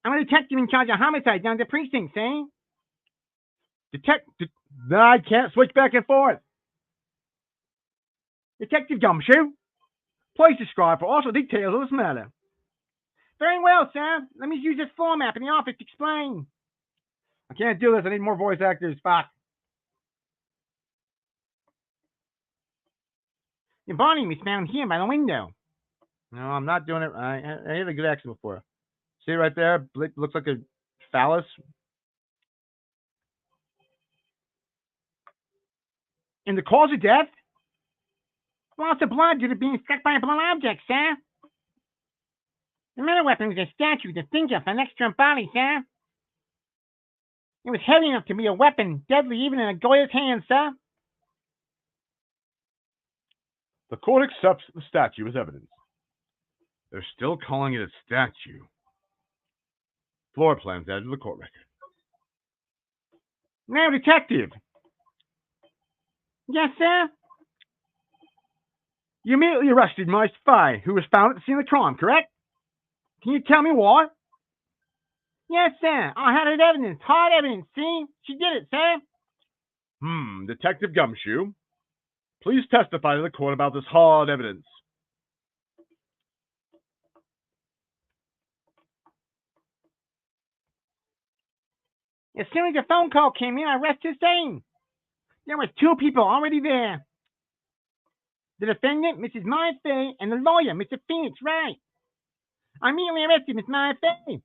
I'm a detective in charge of homicide down the precinct. See, I can't switch back and forth. Detective Gumshoe, please describe for us the details of this matter. Very well, sir. Let me use this form app in the office to explain. I can't do this. I need more voice actors. Fuck. Your body was found here by the window. No, I'm not doing it. I had a good accent before. See right there? Looks like a phallus. And the cause of death? Loss of blood due to being struck by a blunt object, sir. The murder weapon was a statue to think of an extra body, sir. It was heavy enough to be a weapon, deadly even in a Goya's hand, sir. The court accepts the statue as evidence. They're still calling it a statue. Floor plans added to the court record. Now, detective. Yes, sir? You immediately arrested Miss Fay, who was found at the scene of the crime, correct? Can you tell me why? Yes, sir. I had it evidence. Hard evidence. See? She did it, sir. Detective Gumshoe, please testify to the court about this hard evidence. As soon as the phone call came in, I rushed to the scene. There were 2 people already there. The defendant, Mrs. Maya Fay, and the lawyer, Mr. Phoenix Wright. I immediately arrested Miss Maya Fay.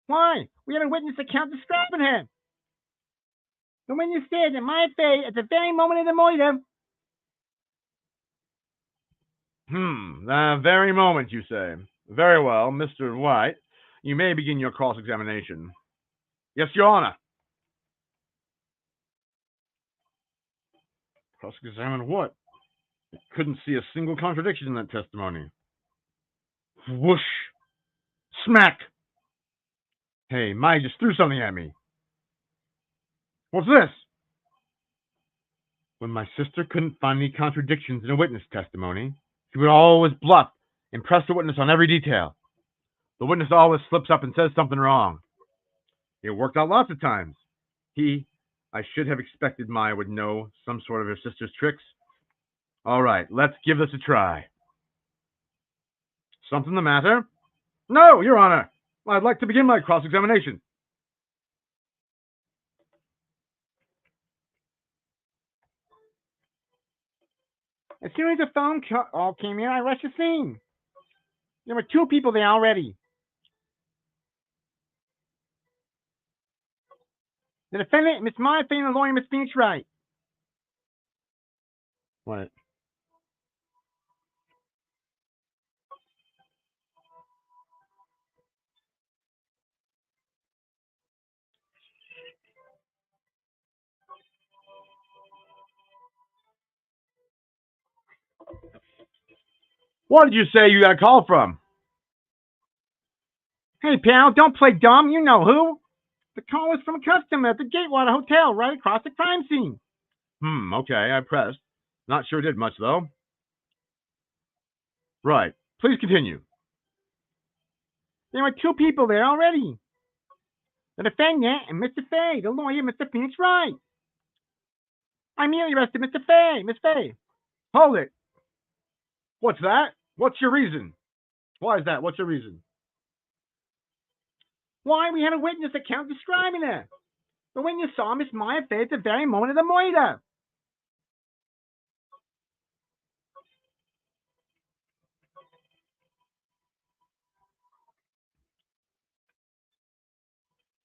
Why? We have a witness account describing her. The witness said that Maya Fay, at the very moment of the murder. The very moment, you say. Very well, Mr. Wright. You may begin your cross-examination. Yes, Your Honor. Cross-examine what? I couldn't see a single contradiction in that testimony. Whoosh! Smack! Hey, Maya just threw something at me. What's this? When my sister couldn't find any contradictions in a witness testimony, she would always bluff and press the witness on every detail. The witness always slips up and says something wrong. It worked out lots of times. I should have expected Maya would know some sort of her sister's tricks. All right, let's give this a try. Something the matter? No, Your Honor. I'd like to begin my cross-examination. As soon as the phone call came in, I rushed the scene. There were 2 people there already. The defendant, Miss Maya Fay, and the lawyer, Miss Phoenix Wright. What? What did you say you got a call from? Hey, pal, don't play dumb. You know who. The call was from a customer at the Gatewater Hotel right across the crime scene. Okay, I pressed. Not sure it did much, though. Right. Please continue. There were 2 people there already. The defendant and Mr. Fay, the lawyer, Mr. Phoenix Wright. I immediately arrested Mr. Fay, Miss Fay. Hold it. What's that? What's your reason? Why is that? What's your reason? Why, we had a witness account describing her. The witness saw Miss Maya Fay at the very moment of the murder.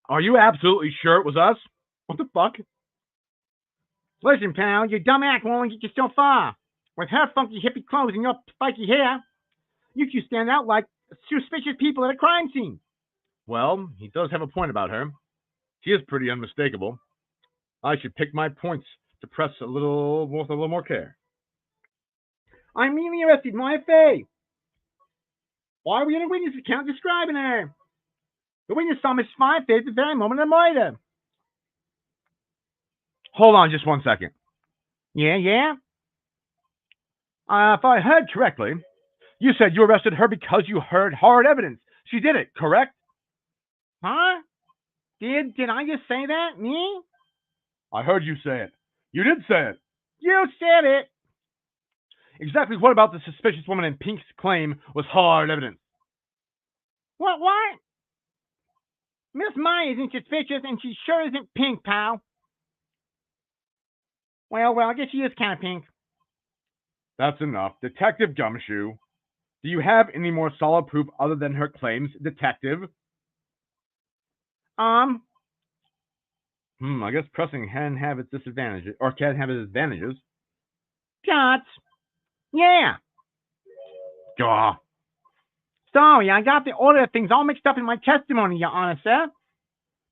Are you absolutely sure it was us? What the fuck? Listen, pal, your dumb act won't get you so far. With her funky hippie clothes and your spiky hair, you 2 stand out like suspicious people at a crime scene. Well, he does have a point about her. She is pretty unmistakable. I should pick my points to press with a little more care. I immediately arrested Maya Fay. Why are we in a witness account describing her? The witness saw Miss Maya Fay at the very moment of the murder. Hold on just 1 second. Yeah? If I heard correctly, you said you arrested her because you heard hard evidence. She did it, correct? Huh? Did I just say that? Me? I heard you say it. You did say it. You said it. Exactly what about the suspicious woman in Pink's claim was hard evidence? What? Miss Maya isn't suspicious, and she sure isn't pink, pal. Well, I guess she is kind of pink. That's enough. Detective Gumshoe, do you have any more solid proof other than her claims, detective? I guess pressing can have its disadvantages, or can have its advantages. Shots. Yeah. Gah. Sorry, I got the order of things all mixed up in my testimony, Your Honor, sir.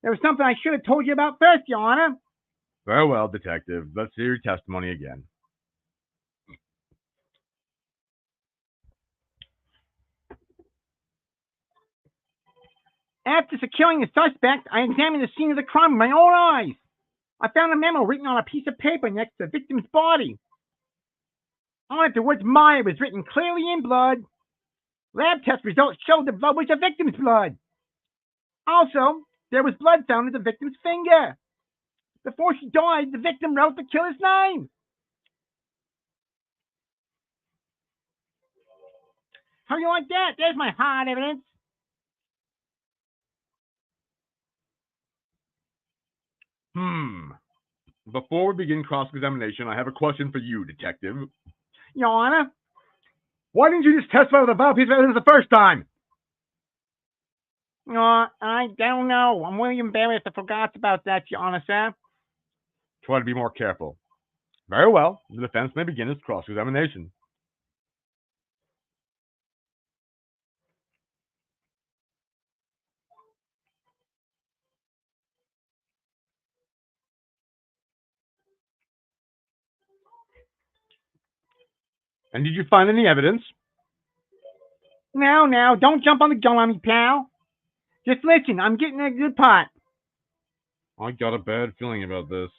There was something I should have told you about first, Your Honor. Very well, detective. Let's hear your testimony again. After securing the suspect, I examined the scene of the crime with my own eyes. I found a memo written on a piece of paper next to the victim's body. On it, the words Maya was written clearly in blood. Lab test results showed the blood was the victim's blood. Also, there was blood found at the victim's finger. Before she died, the victim wrote the killer's name. How do you like that? There's my hard evidence. Before we begin cross-examination, I have a question for you, detective. Your Honor? Why didn't you just testify with a valid piece of evidence the first time? I don't know. I'm really embarrassed. I forgot about that, Your Honor, sir. Try to be more careful. Very well. The defense may begin its cross-examination. And did you find any evidence? Now, don't jump on the gun on me, pal. Just listen, I'm getting a good part. I got a bad feeling about this.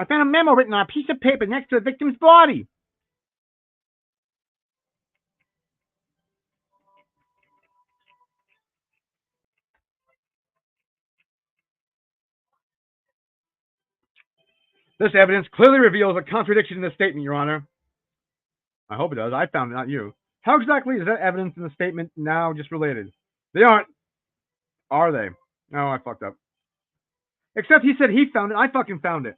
I found a memo written on a piece of paper next to the victim's body. This evidence clearly reveals a contradiction in the statement, Your Honor. I hope it does. I found it, not you. How exactly is that evidence in the statement now just related? They aren't. Are they? No, I fucked up. Except he said he found it. I fucking found it.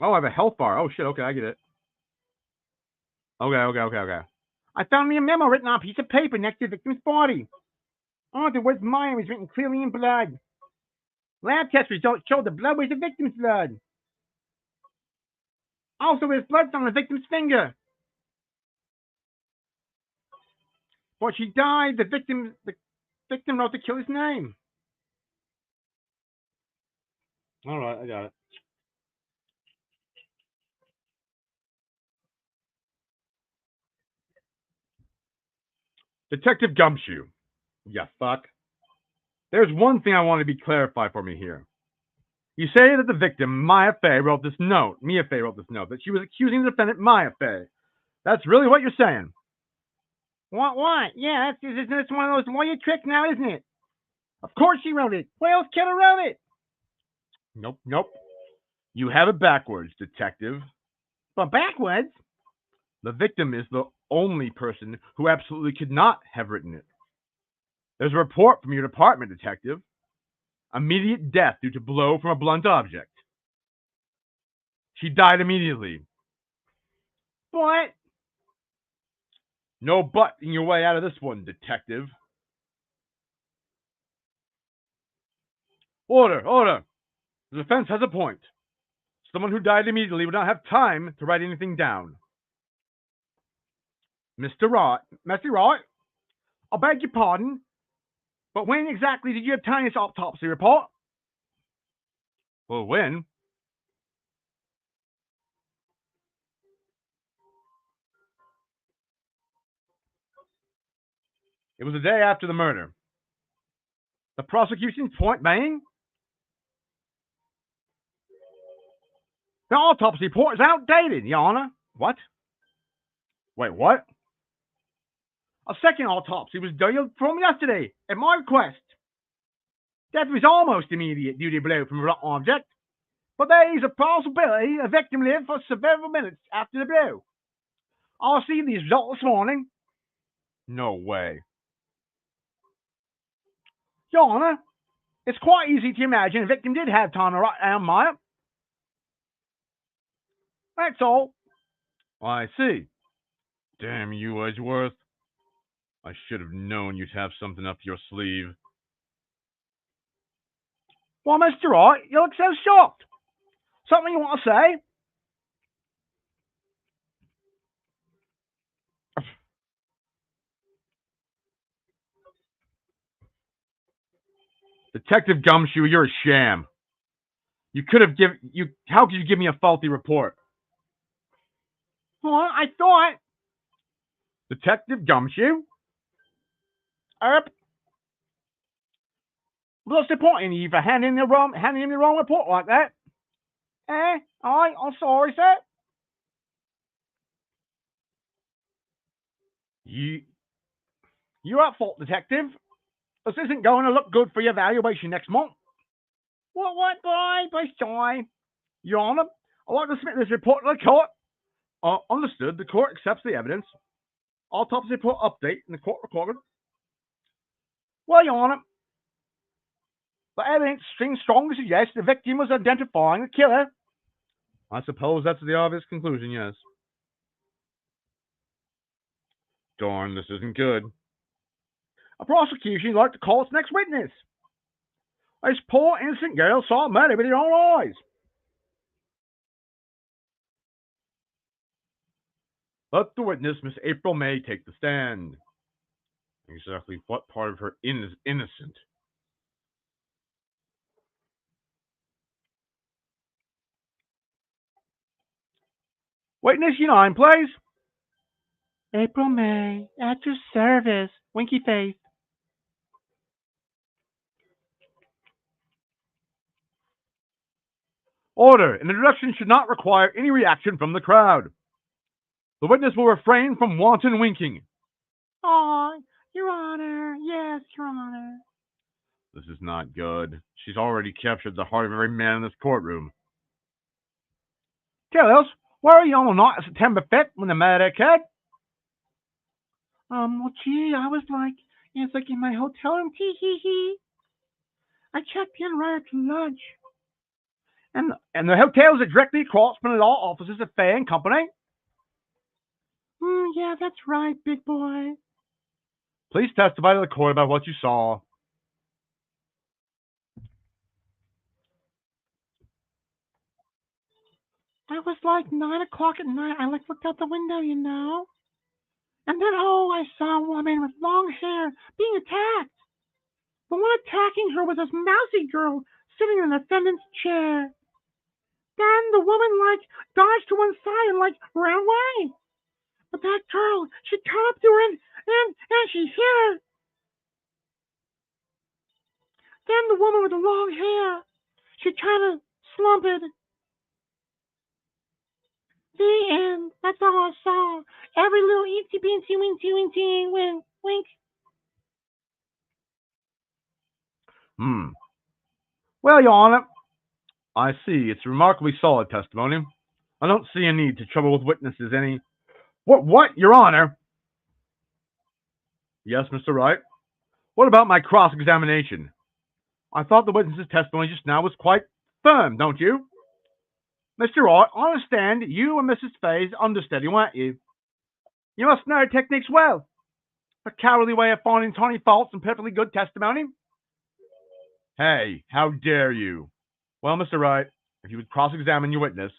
Oh, I have a health bar. Oh, shit. Okay, I get it. Okay. I found me a memo written on a piece of paper next to the victim's body. Oh, the word mine was written clearly in blood. Lab test results showed the blood was the victim's blood. Also, there's blood on the victim's finger. But she died. The victim wrote the killer's name. All right, I got it. Detective Gumshoe. Yeah, fuck. There's one thing I want to be clarified for me here. You say that the victim, Maya Fey, wrote this note. Mia Fey wrote this note that she was accusing the defendant, Maya Fey. That's really what you're saying. What? Yeah, that's one of those lawyer tricks now, isn't it? Of course she wrote it. Who else could have wrote it? Nope. You have it backwards, detective. But backwards? The victim is the only person who absolutely could not have written it. There's a report from your department, detective. Immediate death due to blow from a blunt object. She died immediately. But No butting your way out of this one, detective. Order. The defense has a point. Someone who died immediately would not have time to write anything down. Mr. Wright, I beg your pardon, but when exactly did you obtain this autopsy report? Well, when? It was the day after the murder. The prosecution's point being, the autopsy report is outdated, Your Honor. What? Wait, what? A second autopsy was done from yesterday, at my request. Death was almost immediate due to a blow from a blunt object, but there is a possibility the victim lived for several minutes after the blow. I received the result this morning. No way. Your Honor, it's quite easy to imagine the victim did have time to write down Maya. That's all. I see. Damn you, Edgeworth. I should have known you'd have something up your sleeve. Why, Mr. Wright, you look so shocked. Something you want to say? Detective Gumshoe, you're a sham. How could you give me a faulty report? Well, I thought. Detective Gumshoe? What's the point in you for handing him the wrong report like that? I'm sorry, sir. You're at fault, detective. This isn't going to look good for your evaluation next month. What, boy? Please try. Your Honor, I'd like to submit this report to the court. Understood. The court accepts the evidence. Autopsy report update in the court recorded. Well, Your Honor, the evidence seems strongly to suggest the victim was identifying the killer. I suppose that's the obvious conclusion, yes. Darn, this isn't good. A prosecution would like to call its next witness. This poor innocent girl saw murder with her own eyes. Let the witness, Miss April May, take the stand. Exactly what part of her is innocent? Witness unite, please. April May, at your service. Winky face. Order. An introduction should not require any reaction from the crowd. The witness will refrain from wanton winking. Oh, Your Honor. Yes, Your Honor. This is not good. She's already captured the heart of every man in this courtroom. Tell us, where were you on the night of September 5th when the murder occurred? Well, gee, I was like, it's like in my hotel room, tee. I checked in right after lunch. And the hotel's directly across from the law offices of Fair and Company? Yeah, that's right, big boy. Please testify to the court about what you saw. It was like 9 o'clock at night. I looked out the window, you know. And then, I saw a woman with long hair being attacked. The one attacking her was this mousy girl sitting in the defendant's chair. Then the woman, dodged to one side and, ran away. But that girl, she caught up to her and she hit her. Then the woman with the long hair, she kind of slumped. The end. That's all I saw. Every little eensy beensy weensy weensy wink wink. Well, Your Honor, I see. It's remarkably solid testimony. I don't see a need to trouble with witnesses any. What, Your Honor? Yes, Mr. Wright. What about my cross-examination? I thought the witness's testimony just now was quite firm, don't you? Mr. Wright, I understand you and Mrs. Faye's understudy, weren't you? You must know her techniques well. A cowardly way of finding tiny faults in perfectly good testimony. Hey, how dare you? Well, Mr. Wright, if you would cross-examine your witness,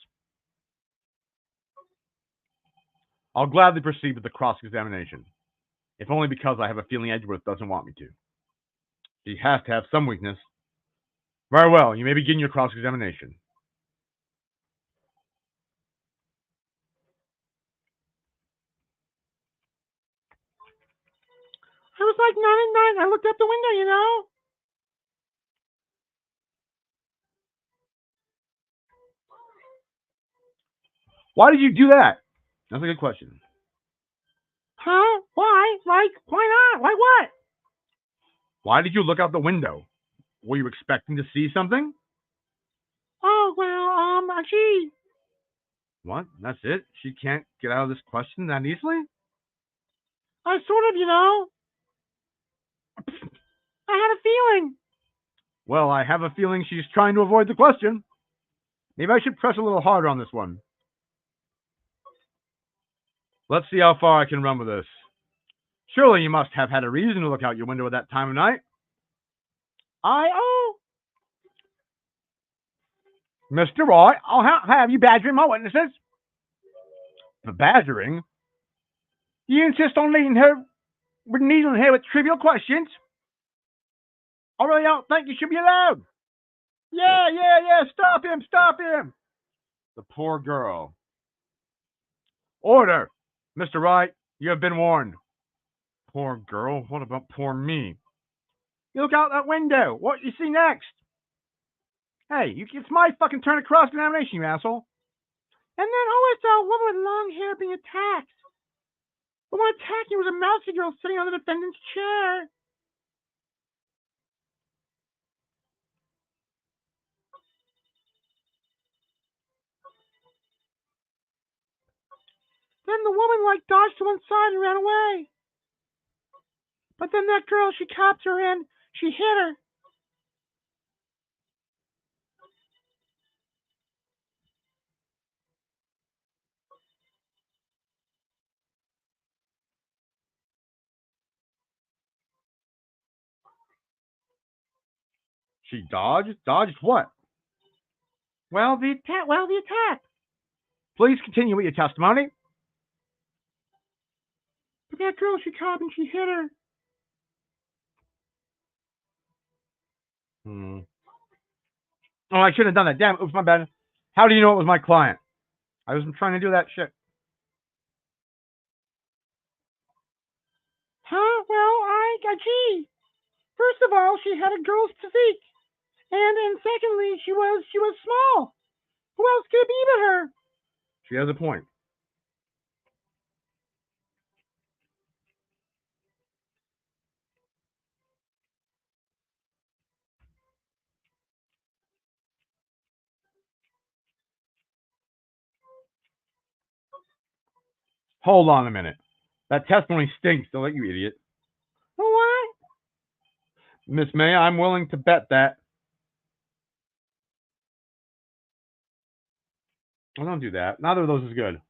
I'll gladly proceed with the cross-examination, if only because I have a feeling Edgeworth doesn't want me to. He has to have some weakness. Very well, you may begin your cross-examination. I was like 9 at night. I looked out the window, you know. Why did you do that? That's a good question. Huh? Why? Why not? Why what? Why did you look out the window? Were you expecting to see something? Oh, well, gee. What? That's it? She can't get out of this question that easily? I sort of, you know. I had a feeling. Well, I have a feeling she's trying to avoid the question. Maybe I should press a little harder on this one. Let's see how far I can run with this. Surely you must have had a reason to look out your window at that time of night. Mr. Wright, I'll have you badgering my witnesses. The badgering? You insist on needling her with trivial questions? I really don't think you should be allowed. Yeah, stop him. The poor girl. Order. Mr. Wright, you have been warned. Poor girl? What about poor me? You look out that window. What you see next? Hey, it's my fucking turn to cross-examination, you asshole. And then, I saw a woman with long hair being attacked. The one attacking was a mousy girl sitting on the defendant's chair. Then the woman, dodged to one side and ran away. But then that girl, she copped her and she hit her. She dodged? Dodged what? Well, the attack. Please continue with your testimony. But that girl, she copped and she hit her. Oh, I shouldn't have done that. Damn, oops, my bad. How do you know it was my client? I was trying to do that shit. Huh? Well, gee. First of all, she had a girl's physique. And secondly, she was small. Who else could it be but her? She has a point. Hold on a minute. That testimony stinks, don't let you idiot. What? Miss May, I'm willing to bet that. Well, don't do that. Neither of those is good.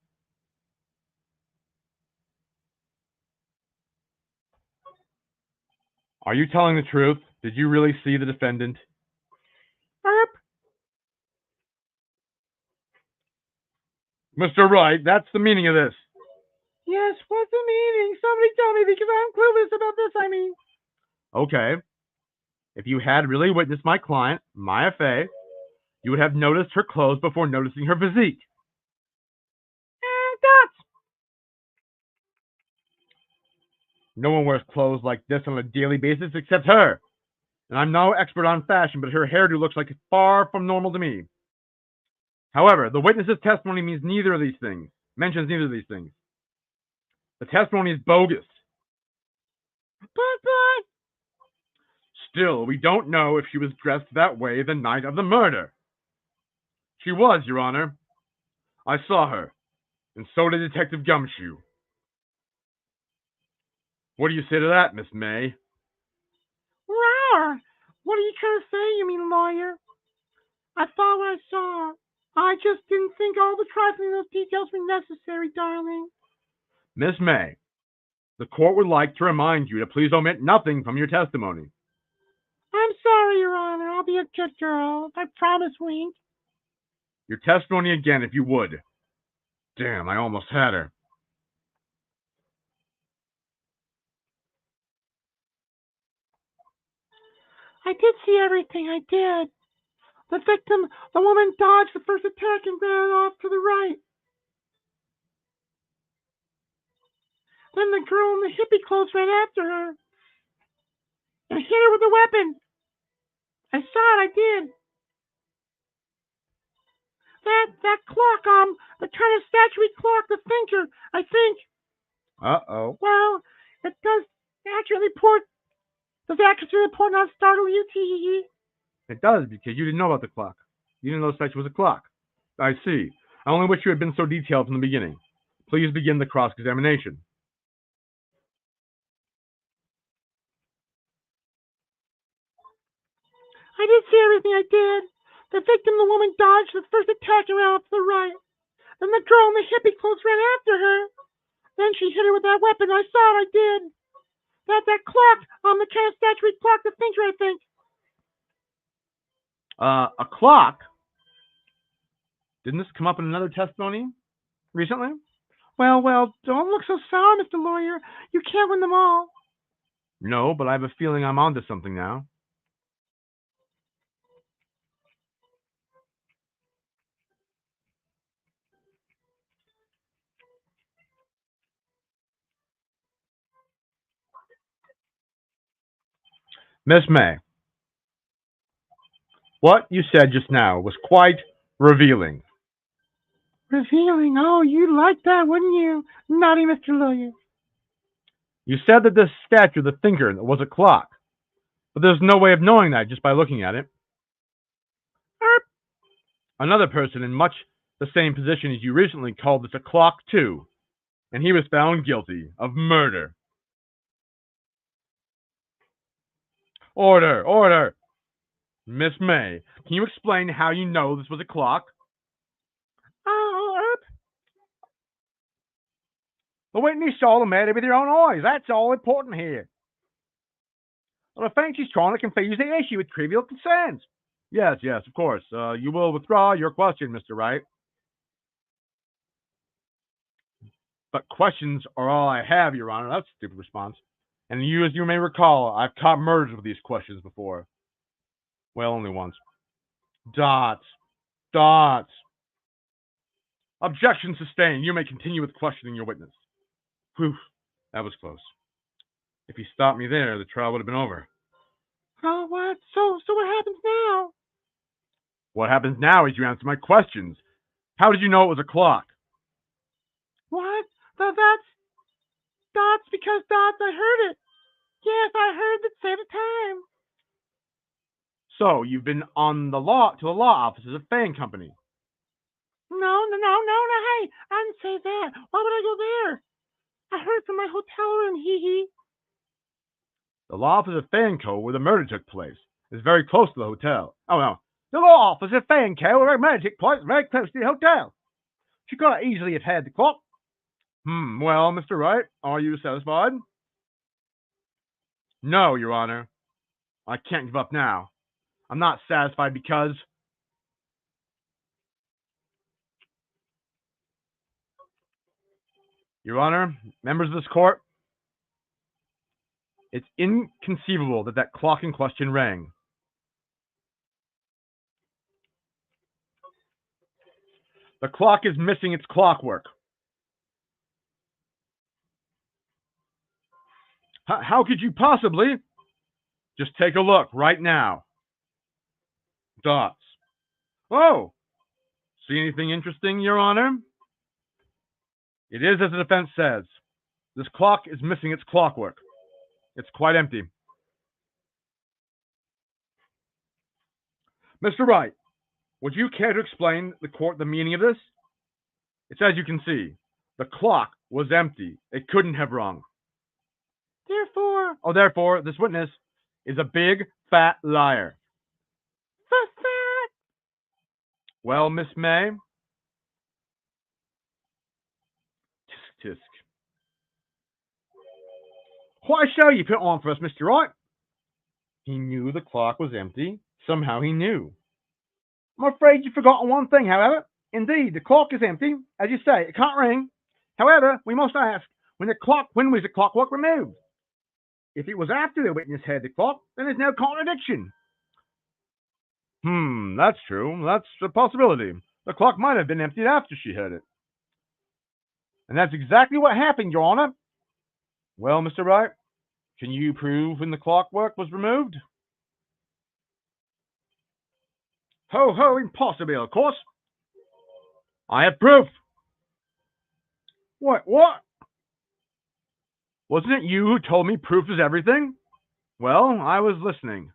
Are you telling the truth? Did you really see the defendant? Erp. Mr. Wright, that's the meaning of this. Yes, what's the meaning? Somebody tell me because I'm clueless about this, I mean. Okay. If you had really witnessed my client, Maya Fey, you would have noticed her clothes before noticing her physique. Dots. No one wears clothes like this on a daily basis except her. And I'm no expert on fashion, but her hairdo looks like it's far from normal to me. However, the witness's testimony mentions neither of these things. The testimony is bogus. But. Still, we don't know if she was dressed that way the night of the murder. She was, Your Honor. I saw her, and so did Detective Gumshoe. What do you say to that, Miss May? Rawr. What are you trying to say, you mean lawyer? I saw what I saw. I just didn't think all the trifling those details were necessary, darling. Miss May, the court would like to remind you to please omit nothing from your testimony. I'm sorry, Your Honor. I'll be a good girl. I promise, Wink. Your testimony again, if you would. Damn, I almost had her. I did see everything. I did. The victim, the woman, dodged the first attack and ran off to the right. Then the girl in the hippie clothes ran after her and hit her with a weapon. I saw it. I did. That clock, the kind of statuary clock, the thinker, I think. Uh-oh. Well, it does accurately report. Does the accuracy report not startle you, tee? It does, because you didn't know about the clock. You didn't know such was a clock. I see. I only wish you had been so detailed from the beginning. Please begin the cross-examination. I did see everything. I did. The victim, the woman, dodged the first attack and ran off to the right. Then the girl in the hippie clothes ran after her. Then she hit her with that weapon. I saw it. I did. That clock, the kind of statuary clock, the thinker, I think. A clock? Didn't this come up in another testimony recently? Well, don't look so sour, Mr. Lawyer. You can't win them all. No, but I have a feeling I'm onto something now. Miss May, what you said just now was quite revealing. Revealing? Oh, you'd like that, wouldn't you? Naughty Mr. Lawyer. You said that this statue, the thinker, was a clock, but there's no way of knowing that just by looking at it. Erp. Another person in much the same position as you recently called this a clock too, and he was found guilty of murder. Order, order! Miss May, can you explain how you know this was a clock? Oh, Erp. The witness saw the matter with their own eyes. That's all important here. The defense is trying to confuse the issue with trivial concerns. Yes, of course. You will withdraw your question, Mr. Wright. But questions are all I have, Your Honor. That's a stupid response. And as you may recall, I've caught murders with these questions before. Well, only once. Dots. Objection sustained. You may continue with questioning your witness. Whew, that was close. If he stopped me there, the trial would have been over. Oh, what? So what happens now? What happens now is you answer my questions. How did you know it was a clock? What? That's because I heard it. Yes, I heard it say the time. So you've been on the law to the law offices of Fan Company. No. Hey, I didn't say that. Why would I go there? I heard from my hotel room. Hee hee. The law office of Fanco, where the murder took place, is very close to the hotel. Oh no, the law office of Fanco, where the murder took place, is very close to the hotel. She could easily have had the clock. Well, Mr. Wright, are you satisfied? No, Your Honor. I can't give up now. I'm not satisfied because... Your Honor, members of this court, it's inconceivable that that clock in question rang. The clock is missing its clockwork. How could you possibly? Just take a look right now. Dots. Oh, see anything interesting, Your Honor? It is as the defense says. This clock is missing its clockwork. It's quite empty. Mr. Wright, would you care to explain the court the meaning of this? It's as you can see. The clock was empty. It couldn't have rung. Therefore, this witness is a big, fat liar. Fat. Well, Miss May? Tisk. What show you put on for us, Mr. Wright? He knew the clock was empty. Somehow he knew. I'm afraid you've forgotten one thing, however. Indeed, the clock is empty. As you say, it can't ring. However, we must ask, when was the clockwork removed? If it was after the witness had the clock, then there's no contradiction. That's true. That's a possibility. The clock might have been emptied after she had it. And that's exactly what happened, Your Honor. Well, Mr. Wright, can you prove when the clockwork was removed? Ho, impossible, of course. I have proof. What? Wasn't it you who told me proof is everything? Well, I was listening.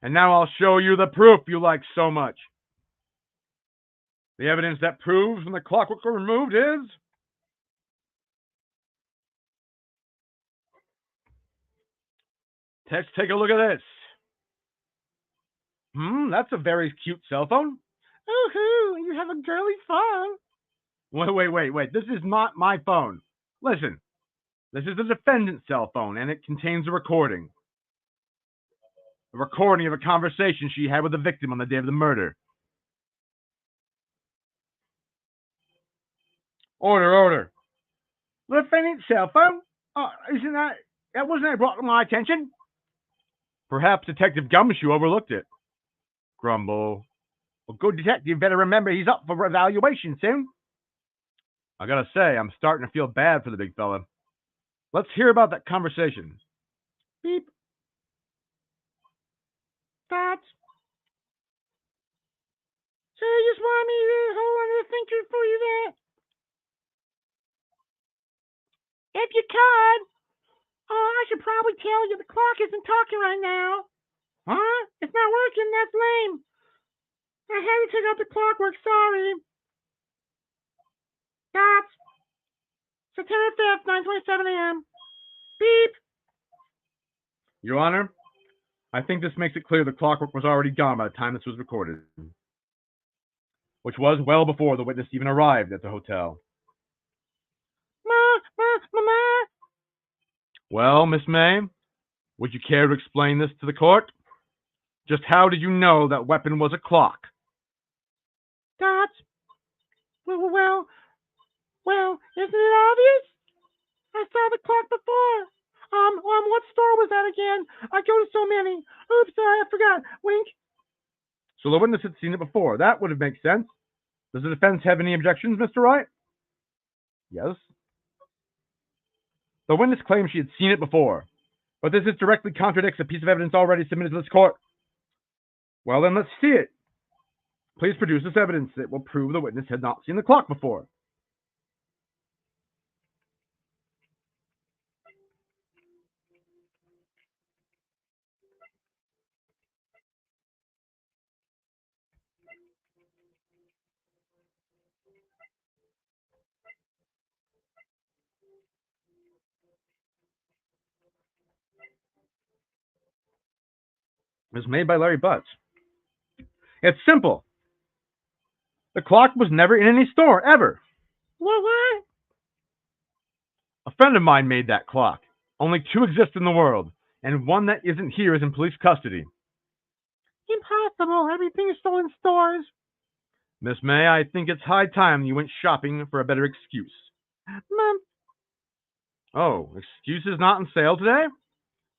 And now I'll show you the proof you like so much. The evidence that proves when the clockwork was removed is... Let's take a look at this. That's a very cute cell phone. Ooh, you have a girly phone. Wait. This is not my phone. Listen. This is the defendant's cell phone, and it contains a recording. A recording of a conversation she had with the victim on the day of the murder. Order. The defendant's cell phone? That wasn't brought to my attention? Perhaps Detective Gumshoe overlooked it. Grumble. Well, good detective better remember he's up for evaluation soon. I gotta say, I'm starting to feel bad for the big fella. Let's hear about that conversation. Beep. Dots. So you just want me to hold on to the thinker for you there? If you could. Oh, I should probably tell you the clock isn't talking right now. Huh? It's not working. That's lame. I had to take out the clockwork. Sorry. Dots. September 5th, 9:27 a.m. Beep. Your Honor, I think this makes it clear the clockwork was already gone by the time this was recorded, which was well before the witness even arrived at the hotel. Mama. Well, Miss May, would you care to explain this to the court? Just how did you know that weapon was a clock? Dots. Well, isn't it obvious? I saw the clock before. What store was that again? I go to so many. Oops, I forgot. Wink. So the witness had seen it before. That would have made sense. Does the defense have any objections, Mr. Wright? Yes. The witness claims she had seen it before, but this directly contradicts a piece of evidence already submitted to this court. Well, then let's see it. Please produce this evidence that will prove the witness had not seen the clock before. It was made by Larry Butts. It's simple. The clock was never in any store, ever. What? A friend of mine made that clock. Only two exist in the world, and one that isn't here is in police custody. Impossible. Everything is still in stores. Miss May, I think it's high time you went shopping for a better excuse. Mom. Oh, excuses not on sale today?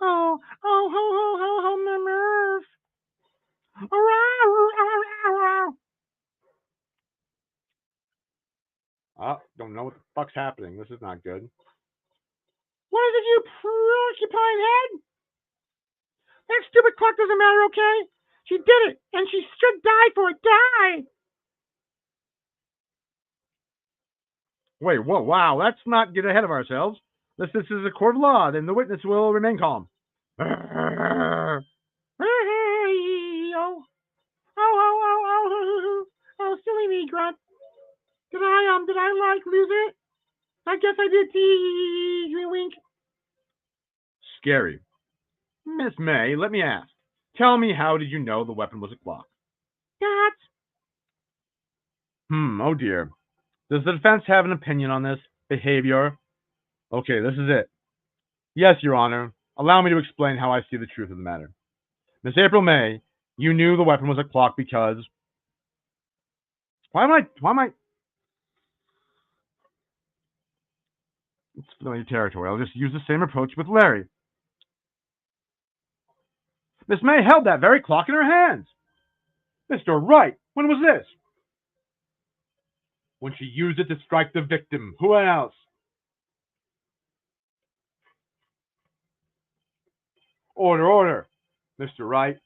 Oh, my nerves. Don't know what the fuck's happening. This is not good. What is it, you preoccupied head? That stupid clock doesn't matter, okay? She did it, and she should die for it. Die! Wait, whoa, wow, let's not get ahead of ourselves. This is a court of law, then the witness will remain calm. Oh, silly me, Grunt. Did I lose it? I guess I did. Wink. Scary. Miss May, let me ask. Tell me, how did you know the weapon was a clock? That's... Oh dear. Does the defense have an opinion on this behavior? Okay, this is it. Yes, Your Honor. Allow me to explain how I see the truth of the matter. Miss April May, you knew the weapon was a clock because... Why am I... It's familiar territory. I'll just use the same approach with Larry. Miss May held that very clock in her hands. Mr. Wright, when was this? When she used it to strike the victim. Who else? Order. Mr. Wright,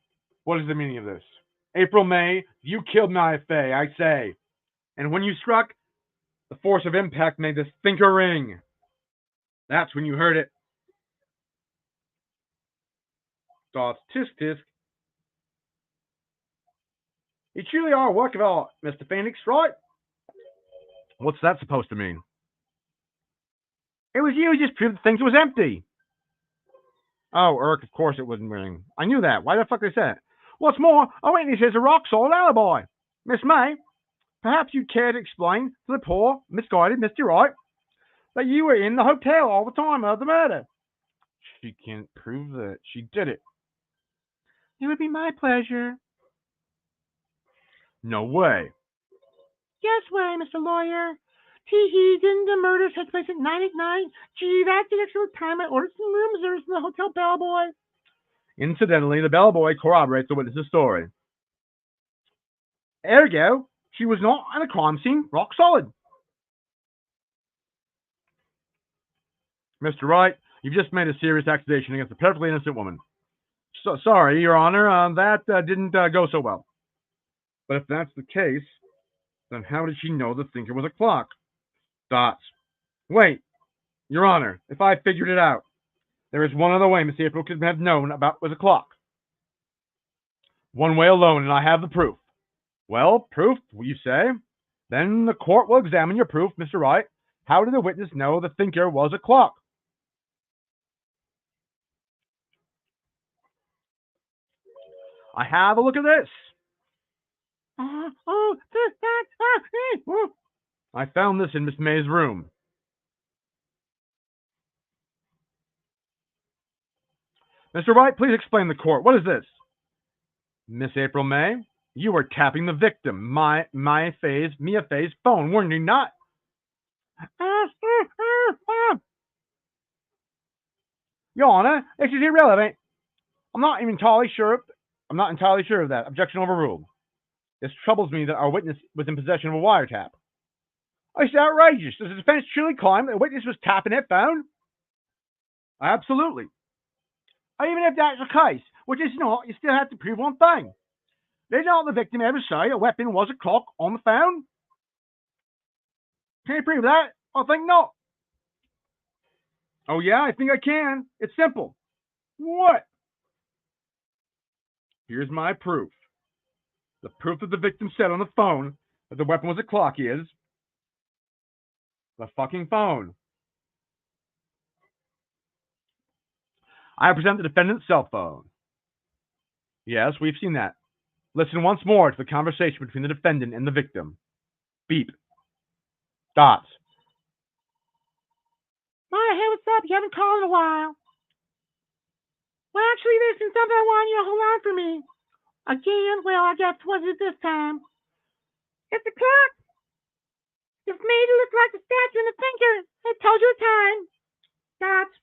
what is the meaning of this? April May, you killed my Faye, I say. And when you struck, the force of impact made this thinker ring. That's when you heard it. Dots tisk tisk. You truly are a work of art, Mr. Phoenix, right? What's that supposed to mean? It was you who just proved the thing was empty. Oh, Irk, of course it wouldn't ring. I knew that. Why the fuck did I say it? What's more, a witness has a rock-solid alibi. Miss May, perhaps you'd care to explain to the poor, misguided Mr. Wright that you were in the hotel all the time of the murder. She can't prove that she did it. It would be my pleasure. No way. Yes way, Mr. Lawyer. Didn't the murder take place at 9 at night? Gee, that's the extra time I ordered some room service from the hotel bellboy. Incidentally, the bellboy corroborates the witness's story. Ergo, she was not at a crime scene, rock solid. Mr. Wright, you've just made a serious accusation against a perfectly innocent woman. So, sorry, Your Honor, that didn't go so well. But if that's the case, then how did she know the thinker was a clock? Dots. Wait, Your Honor, if I figured it out, there is one other way Miss April could have known about was a clock. One way alone, and I have the proof. Well, proof, you say? Then the court will examine your proof, Mr. Wright. How did the witness know the thinker was a clock? I have a look at this. I found this in Miss May's room. Mr. Wright, please explain to the court. What is this? Miss April May, you were tapping the victim, Mia Faye's phone, weren't you not? Your Honor, this is irrelevant. I'm not entirely sure of that. Objection overruled. This troubles me that our witness was in possession of a wiretap. It's outrageous. Does the defense truly claim that the witness was tapping that phone? Absolutely. Even if that's the case, which is not, you still have to prove one thing. Did not the victim ever say a weapon was a clock on the phone? Can you prove that? I think not. Oh yeah, I think I can. It's simple. What? Here's my proof. The proof that the victim said on the phone that the weapon was a clock is the fucking phone. I present the defendant's cell phone. Yes, we've seen that. Listen once more to the conversation between the defendant and the victim. Beep. Dots. My, hey, what's up? You haven't called in a while. Well, actually, there's been something I want you to hold on for me. Again, well, I guess what is it this time? It's a clock. It's made to look like a statue and a finger. It tells you the time. Dots.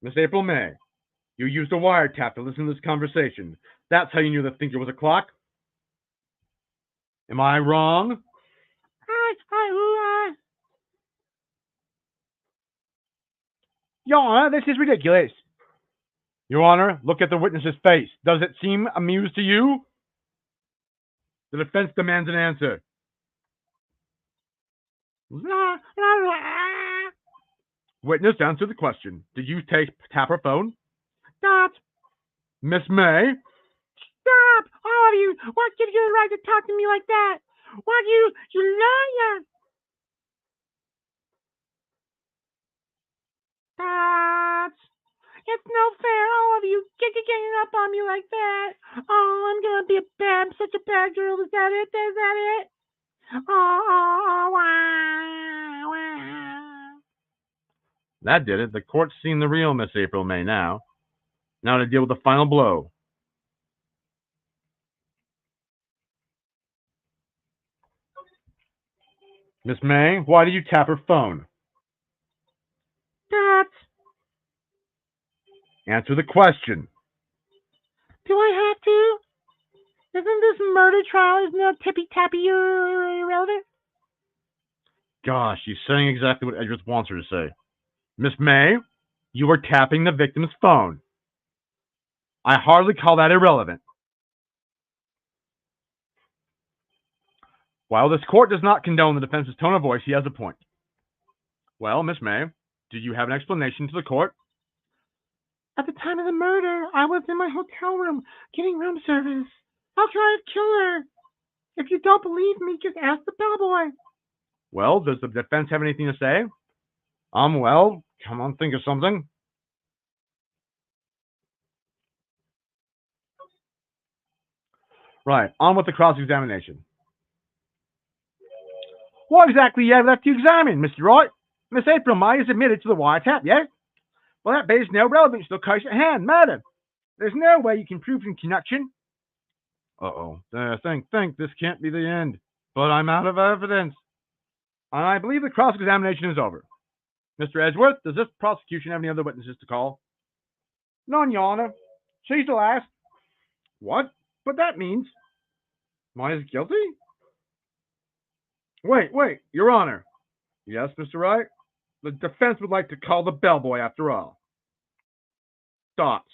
Miss April May, you used a wiretap to listen to this conversation. That's how you knew the thinker was a clock? Am I wrong? Your Honor, this is ridiculous. Your Honor, look at the witness's face. Does it seem amused to you? The defense demands an answer. Witness, answer the question. Did you tap her phone? Stop. Miss May? Stop! All of you! What gives you the right to talk to me like that? What you liar! Stop! It's no fair, all of you ganging up on me like that. Oh, I'm gonna be such a bad girl. Is that it? Is that it? Wow. That did it. The court's seen the real Miss April May now. Now to deal with the final blow. Miss May, why did you tap her phone? That. Answer the question. Do I have to? Isn't this murder trial? Isn't that tippy-tappy irrelevant? Gosh, she's saying exactly what Edgeworth wants her to say. Miss May, you were tapping the victim's phone. I hardly call that irrelevant. While this court does not condone the defense's tone of voice, he has a point. Well, Miss May, did you have an explanation to the court? At the time of the murder, I was in my hotel room getting room service. I'll try to kill her. If you don't believe me, just ask the bellboy. Well, does the defense have anything to say? Well, come on, think of something. Right, on with the cross-examination. What exactly you have left to examine, Mr. Wright? Miss April May is admitted to the wiretap, yes? Well, that bears no relevance to the case at hand, murder. There's no way you can prove in connection. Uh-oh. Think, this can't be the end. But I'm out of evidence. I believe the cross-examination is over. Mr. Edgeworth, does this prosecution have any other witnesses to call? None, Your Honor. She's the last. What? But that means... Mine is guilty? Wait, Your Honor. Yes, Mr. Wright? The defense would like to call the bellboy after all. Dots.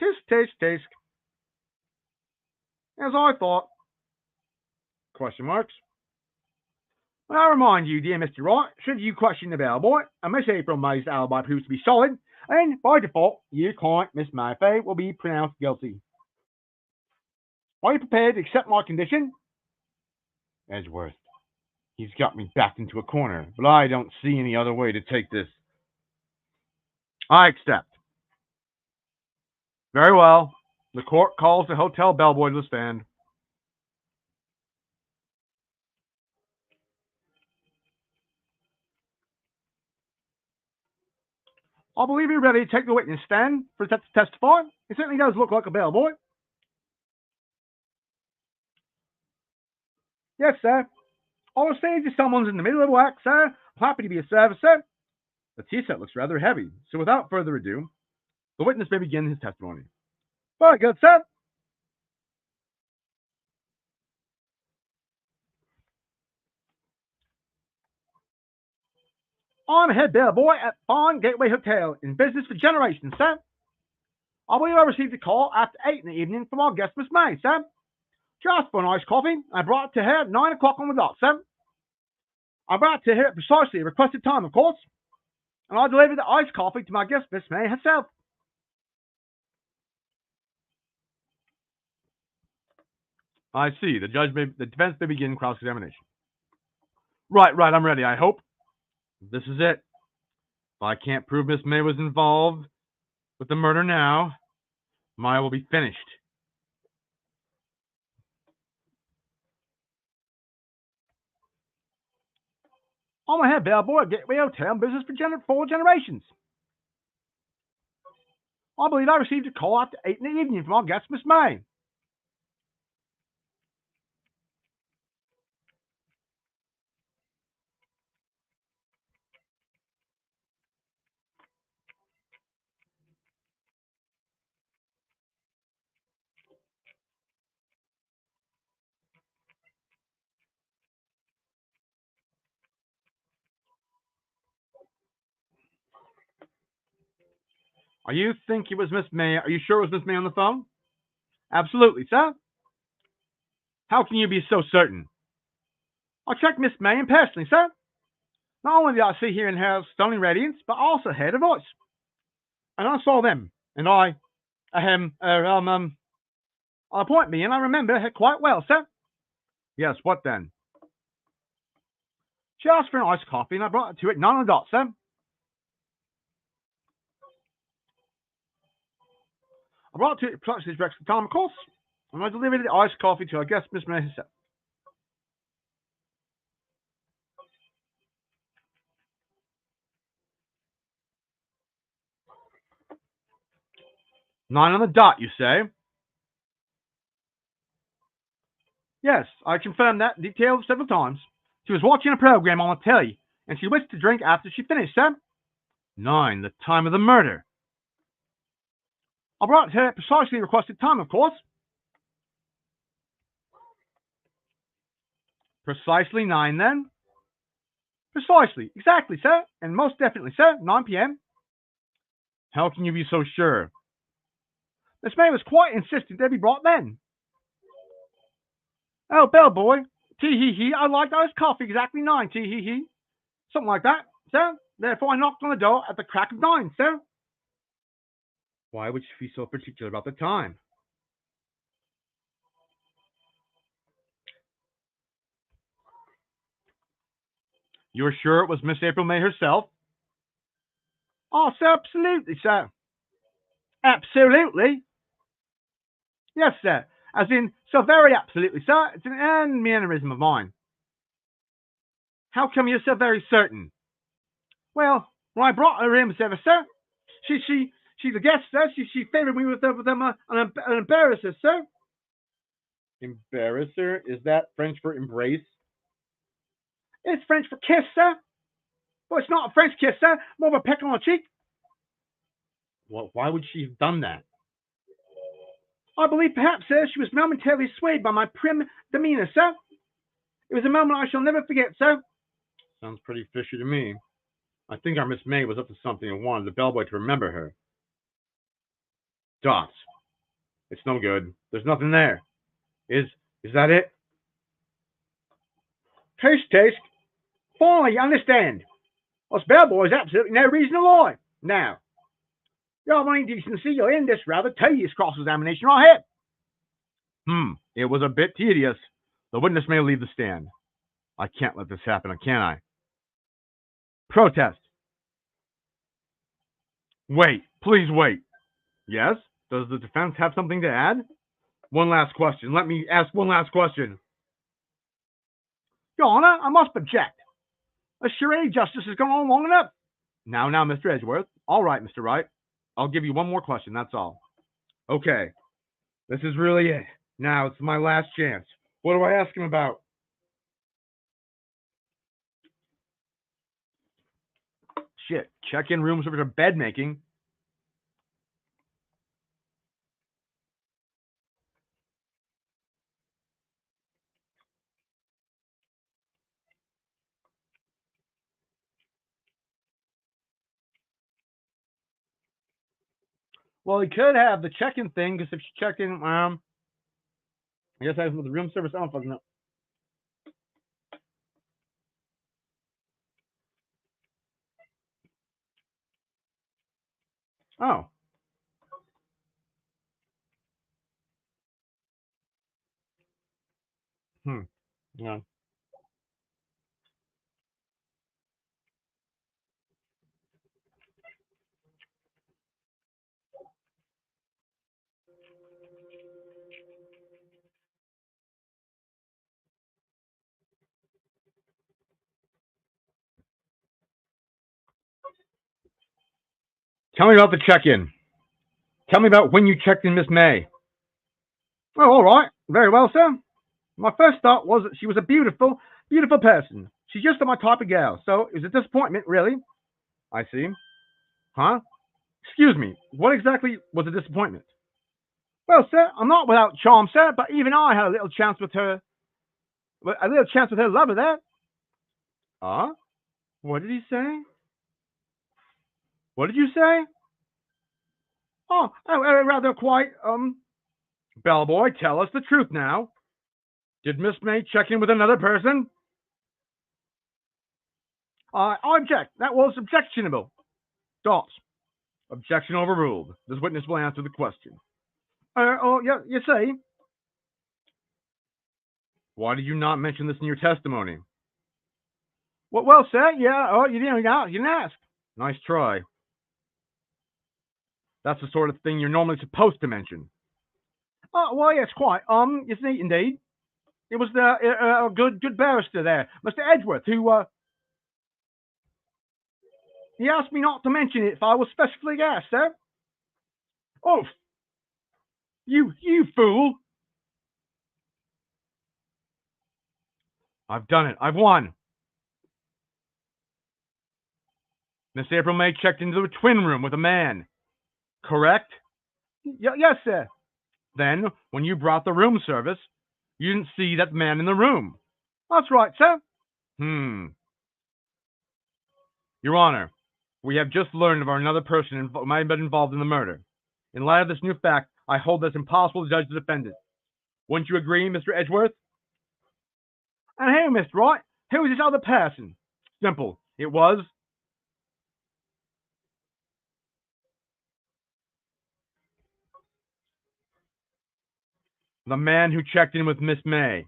Tisk. As I thought. Question marks. I remind you, dear Mr. Wright, should you question the bellboy, and Miss April May's alibi proves to be solid, and by default, your client, Miss Mayfair, will be pronounced guilty. Are you prepared to accept my condition? Edgeworth. He's got me backed into a corner, but I don't see any other way to take this. I accept. Very well. The court calls the hotel bellboy to the stand. I believe you're ready to take the witness stand for to testify. It certainly does look like a bellboy. Yes, sir. I was saying to someone's in the middle of work, sir. I'm happy to be of service, sir. The tea set looks rather heavy, so without further ado, the witness may begin his testimony. Very good, sir. I'm a head bellboy at Fine Gateway Hotel, in business for generations, sir. I believe I received a call after 8 in the evening from our guest, Miss May, sir. She asked for an iced coffee, and I brought it to her at 9 o'clock on the dot, sir. I brought it to her at precisely the requested time, of course, and I delivered the iced coffee to my guest, Miss May herself. I see. The defense may begin cross-examination. Right, I'm ready, I hope. This is it. If I can't prove Miss May was involved with the murder now, Maya will be finished. On my head, bellboy, Gateway Hotel, business for 4 generations. I believe I received a call after 8 in the evening from our guest, Miss May. Are you think it was Miss May? Are you sure it was Miss May on the phone? Absolutely, sir. How can you be so certain? I checked Miss May in personally, sir. Not only did I see here in her stunning radiance, but I also heard her voice. And I saw them, and I point me, and I remember her quite well, sir. Yes, what then? She asked for an iced coffee, and I brought it to her at 9 on the dot, sir. I brought it to her at precisely the requested time, of course, and I delivered the iced coffee to our guest, Miss May herself. 9 on the dot, you say? Yes, I confirmed that in detail several times. She was watching a program on the telly, and she wished to drink after she finished, sir. 9, the time of the murder. I brought it to her at precisely the requested time, of course. Precisely 9, then? Precisely, exactly, sir, and most definitely, sir, 9 p.m. How can you be so sure? Miss May was quite insistent they be brought then. Oh, bellboy, tee-hee-hee, I like iced coffee exactly 9, tee-hee-hee. Something like that, sir. Therefore, I knocked on the door at the crack of 9, sir. Why would she be so particular about the time? You're sure it was Miss April May herself? Oh, sir, absolutely, sir. Absolutely. Yes, sir. As in, so very absolutely, sir. It's an mannerism of mine. How come you're so very certain? Well, when I brought her in, sir, she's a guest, sir. She favored me with an embarrasser, sir. Embarrasser? Is that French for embrace? It's French for kiss, sir. Well, it's not a French kiss, sir. More of a peck on the cheek. Well, why would she have done that? I believe perhaps, sir, she was momentarily swayed by my prim demeanor, sir. It was a moment I shall never forget, sir. Sounds pretty fishy to me. I think our Miss May was up to something and wanted the bellboy to remember her. Dots. It's no good. There's nothing there. Is that it? Taste. Finally, you understand. Us bellboys absolutely no reason to lie. Now, you have any decency, you'll end this rather tedious cross-examination right here. It was a bit tedious. The witness may leave the stand. I can't let this happen, can I? Protest. Wait, please wait. Yes? Does the defense have something to add? One last question. Let me ask one last question. Your Honor, I must object. A charade justice has gone on long enough. Now, Mr. Edgeworth. All right, Mr. Wright. I'll give you one more question, that's all. Okay. This is really it. Now, it's my last chance. What do I ask him about? Shit. Check-in rooms for bed making. Well, he could have the check-in thing, because if she checked in, I guess I was with the room service. I don't fucking know. Oh. Yeah. Tell me about the check-in. Tell me about when you checked in Miss May. Oh, all right. Very well, sir. My first thought was that she was a beautiful, beautiful person. She's just my type of gal, so it was a disappointment, really. I see. Huh? Excuse me, what exactly was a disappointment? Well, sir, I'm not without charm, sir, but even I had a little chance with her. A little chance with her lover there. Huh? What did he say? What did you say? Rather quite, Bellboy, tell us the truth now. Did Miss May check in with another person? I object. That was objectionable. Doss. Objection overruled. This witness will answer the question. Yeah, you say. Why did you not mention this in your testimony? Well, sir, yeah, you didn't ask. Nice try. That's the sort of thing you're normally supposed to mention. Well, yes, quite. You see, indeed. It was a good barrister there, Mr. Edgeworth, who, he asked me not to mention it if I was specially asked, sir. Oh, you fool. I've done it. I've won. Miss April May checked into the twin room with a man. Correct? Yes, sir. Then, when you brought the room service, you didn't see that man in the room. That's right, sir. Your Honor, we have just learned of another person who might have been involved in the murder. In light of this new fact, I hold that it's impossible to judge the defendant. Wouldn't you agree, Mr. Edgeworth? And hey, Mr. Wright, who is this other person? Simple. It was the man who checked in with Miss May.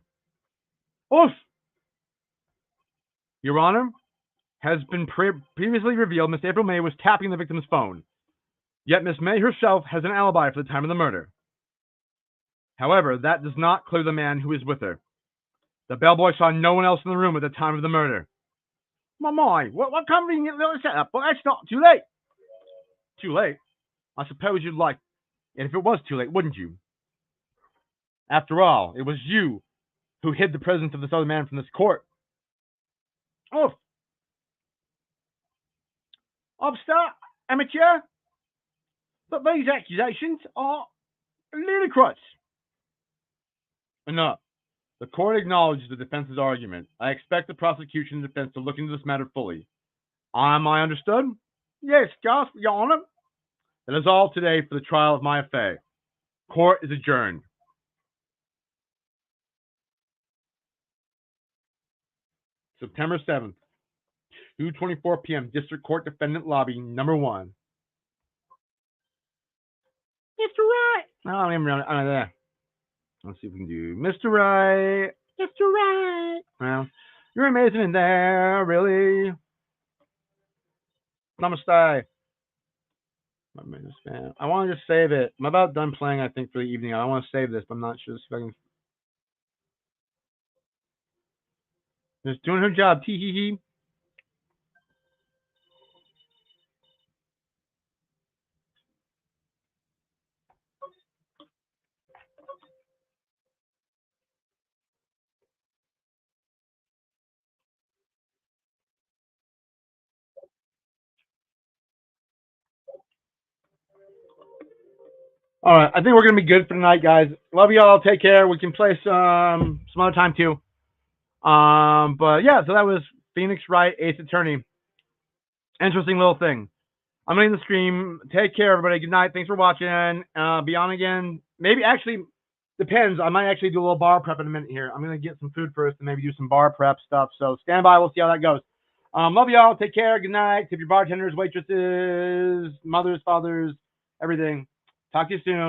Oof! Your Honor, has been previously revealed Miss April May was tapping the victim's phone. Yet Miss May herself has an alibi for the time of the murder. However, that does not clear the man who is with her. The bellboy saw no one else in the room at the time of the murder. My, what convenient little setup, but that's not too late. Too late? I suppose you'd like it if it was too late, wouldn't you? After all, it was you who hid the presence of this other man from this court. Oh, upstart, amateur. But these accusations are ludicrous. Enough. The court acknowledges the defense's argument. I expect the prosecution and defense to look into this matter fully. Am I understood? Yes, Your Honor. That is all today for the trial of my affair. Court is adjourned. September 7th, 2:24 p.m. District Court Defendant Lobby, number 1. Mr. Wright. There. Let's see if we can do Mr. Wright. Mr. Wright. Well, you're amazing in there, really. Namaste. I want to just save it. I'm about done playing, I think, for the evening. I want to save this, but I'm not sure if I can. Just doing her job. Tee hee hee. All right, I think we're gonna be good for tonight, guys. Love y'all. Take care. We can play some other time too. But yeah, so that was Phoenix Wright, Ace Attorney. Interesting little thing. I'm ending the stream. Take care, everybody. Good night. Thanks for watching. Be on again. Maybe actually depends. I might actually do a little bar prep in a minute here. I'm gonna get some food first and maybe do some bar prep stuff. So stand by. We'll see how that goes. Love y'all. Take care. Good night. Tip your bartenders, waitresses, mothers, fathers, everything. Talk to you soon.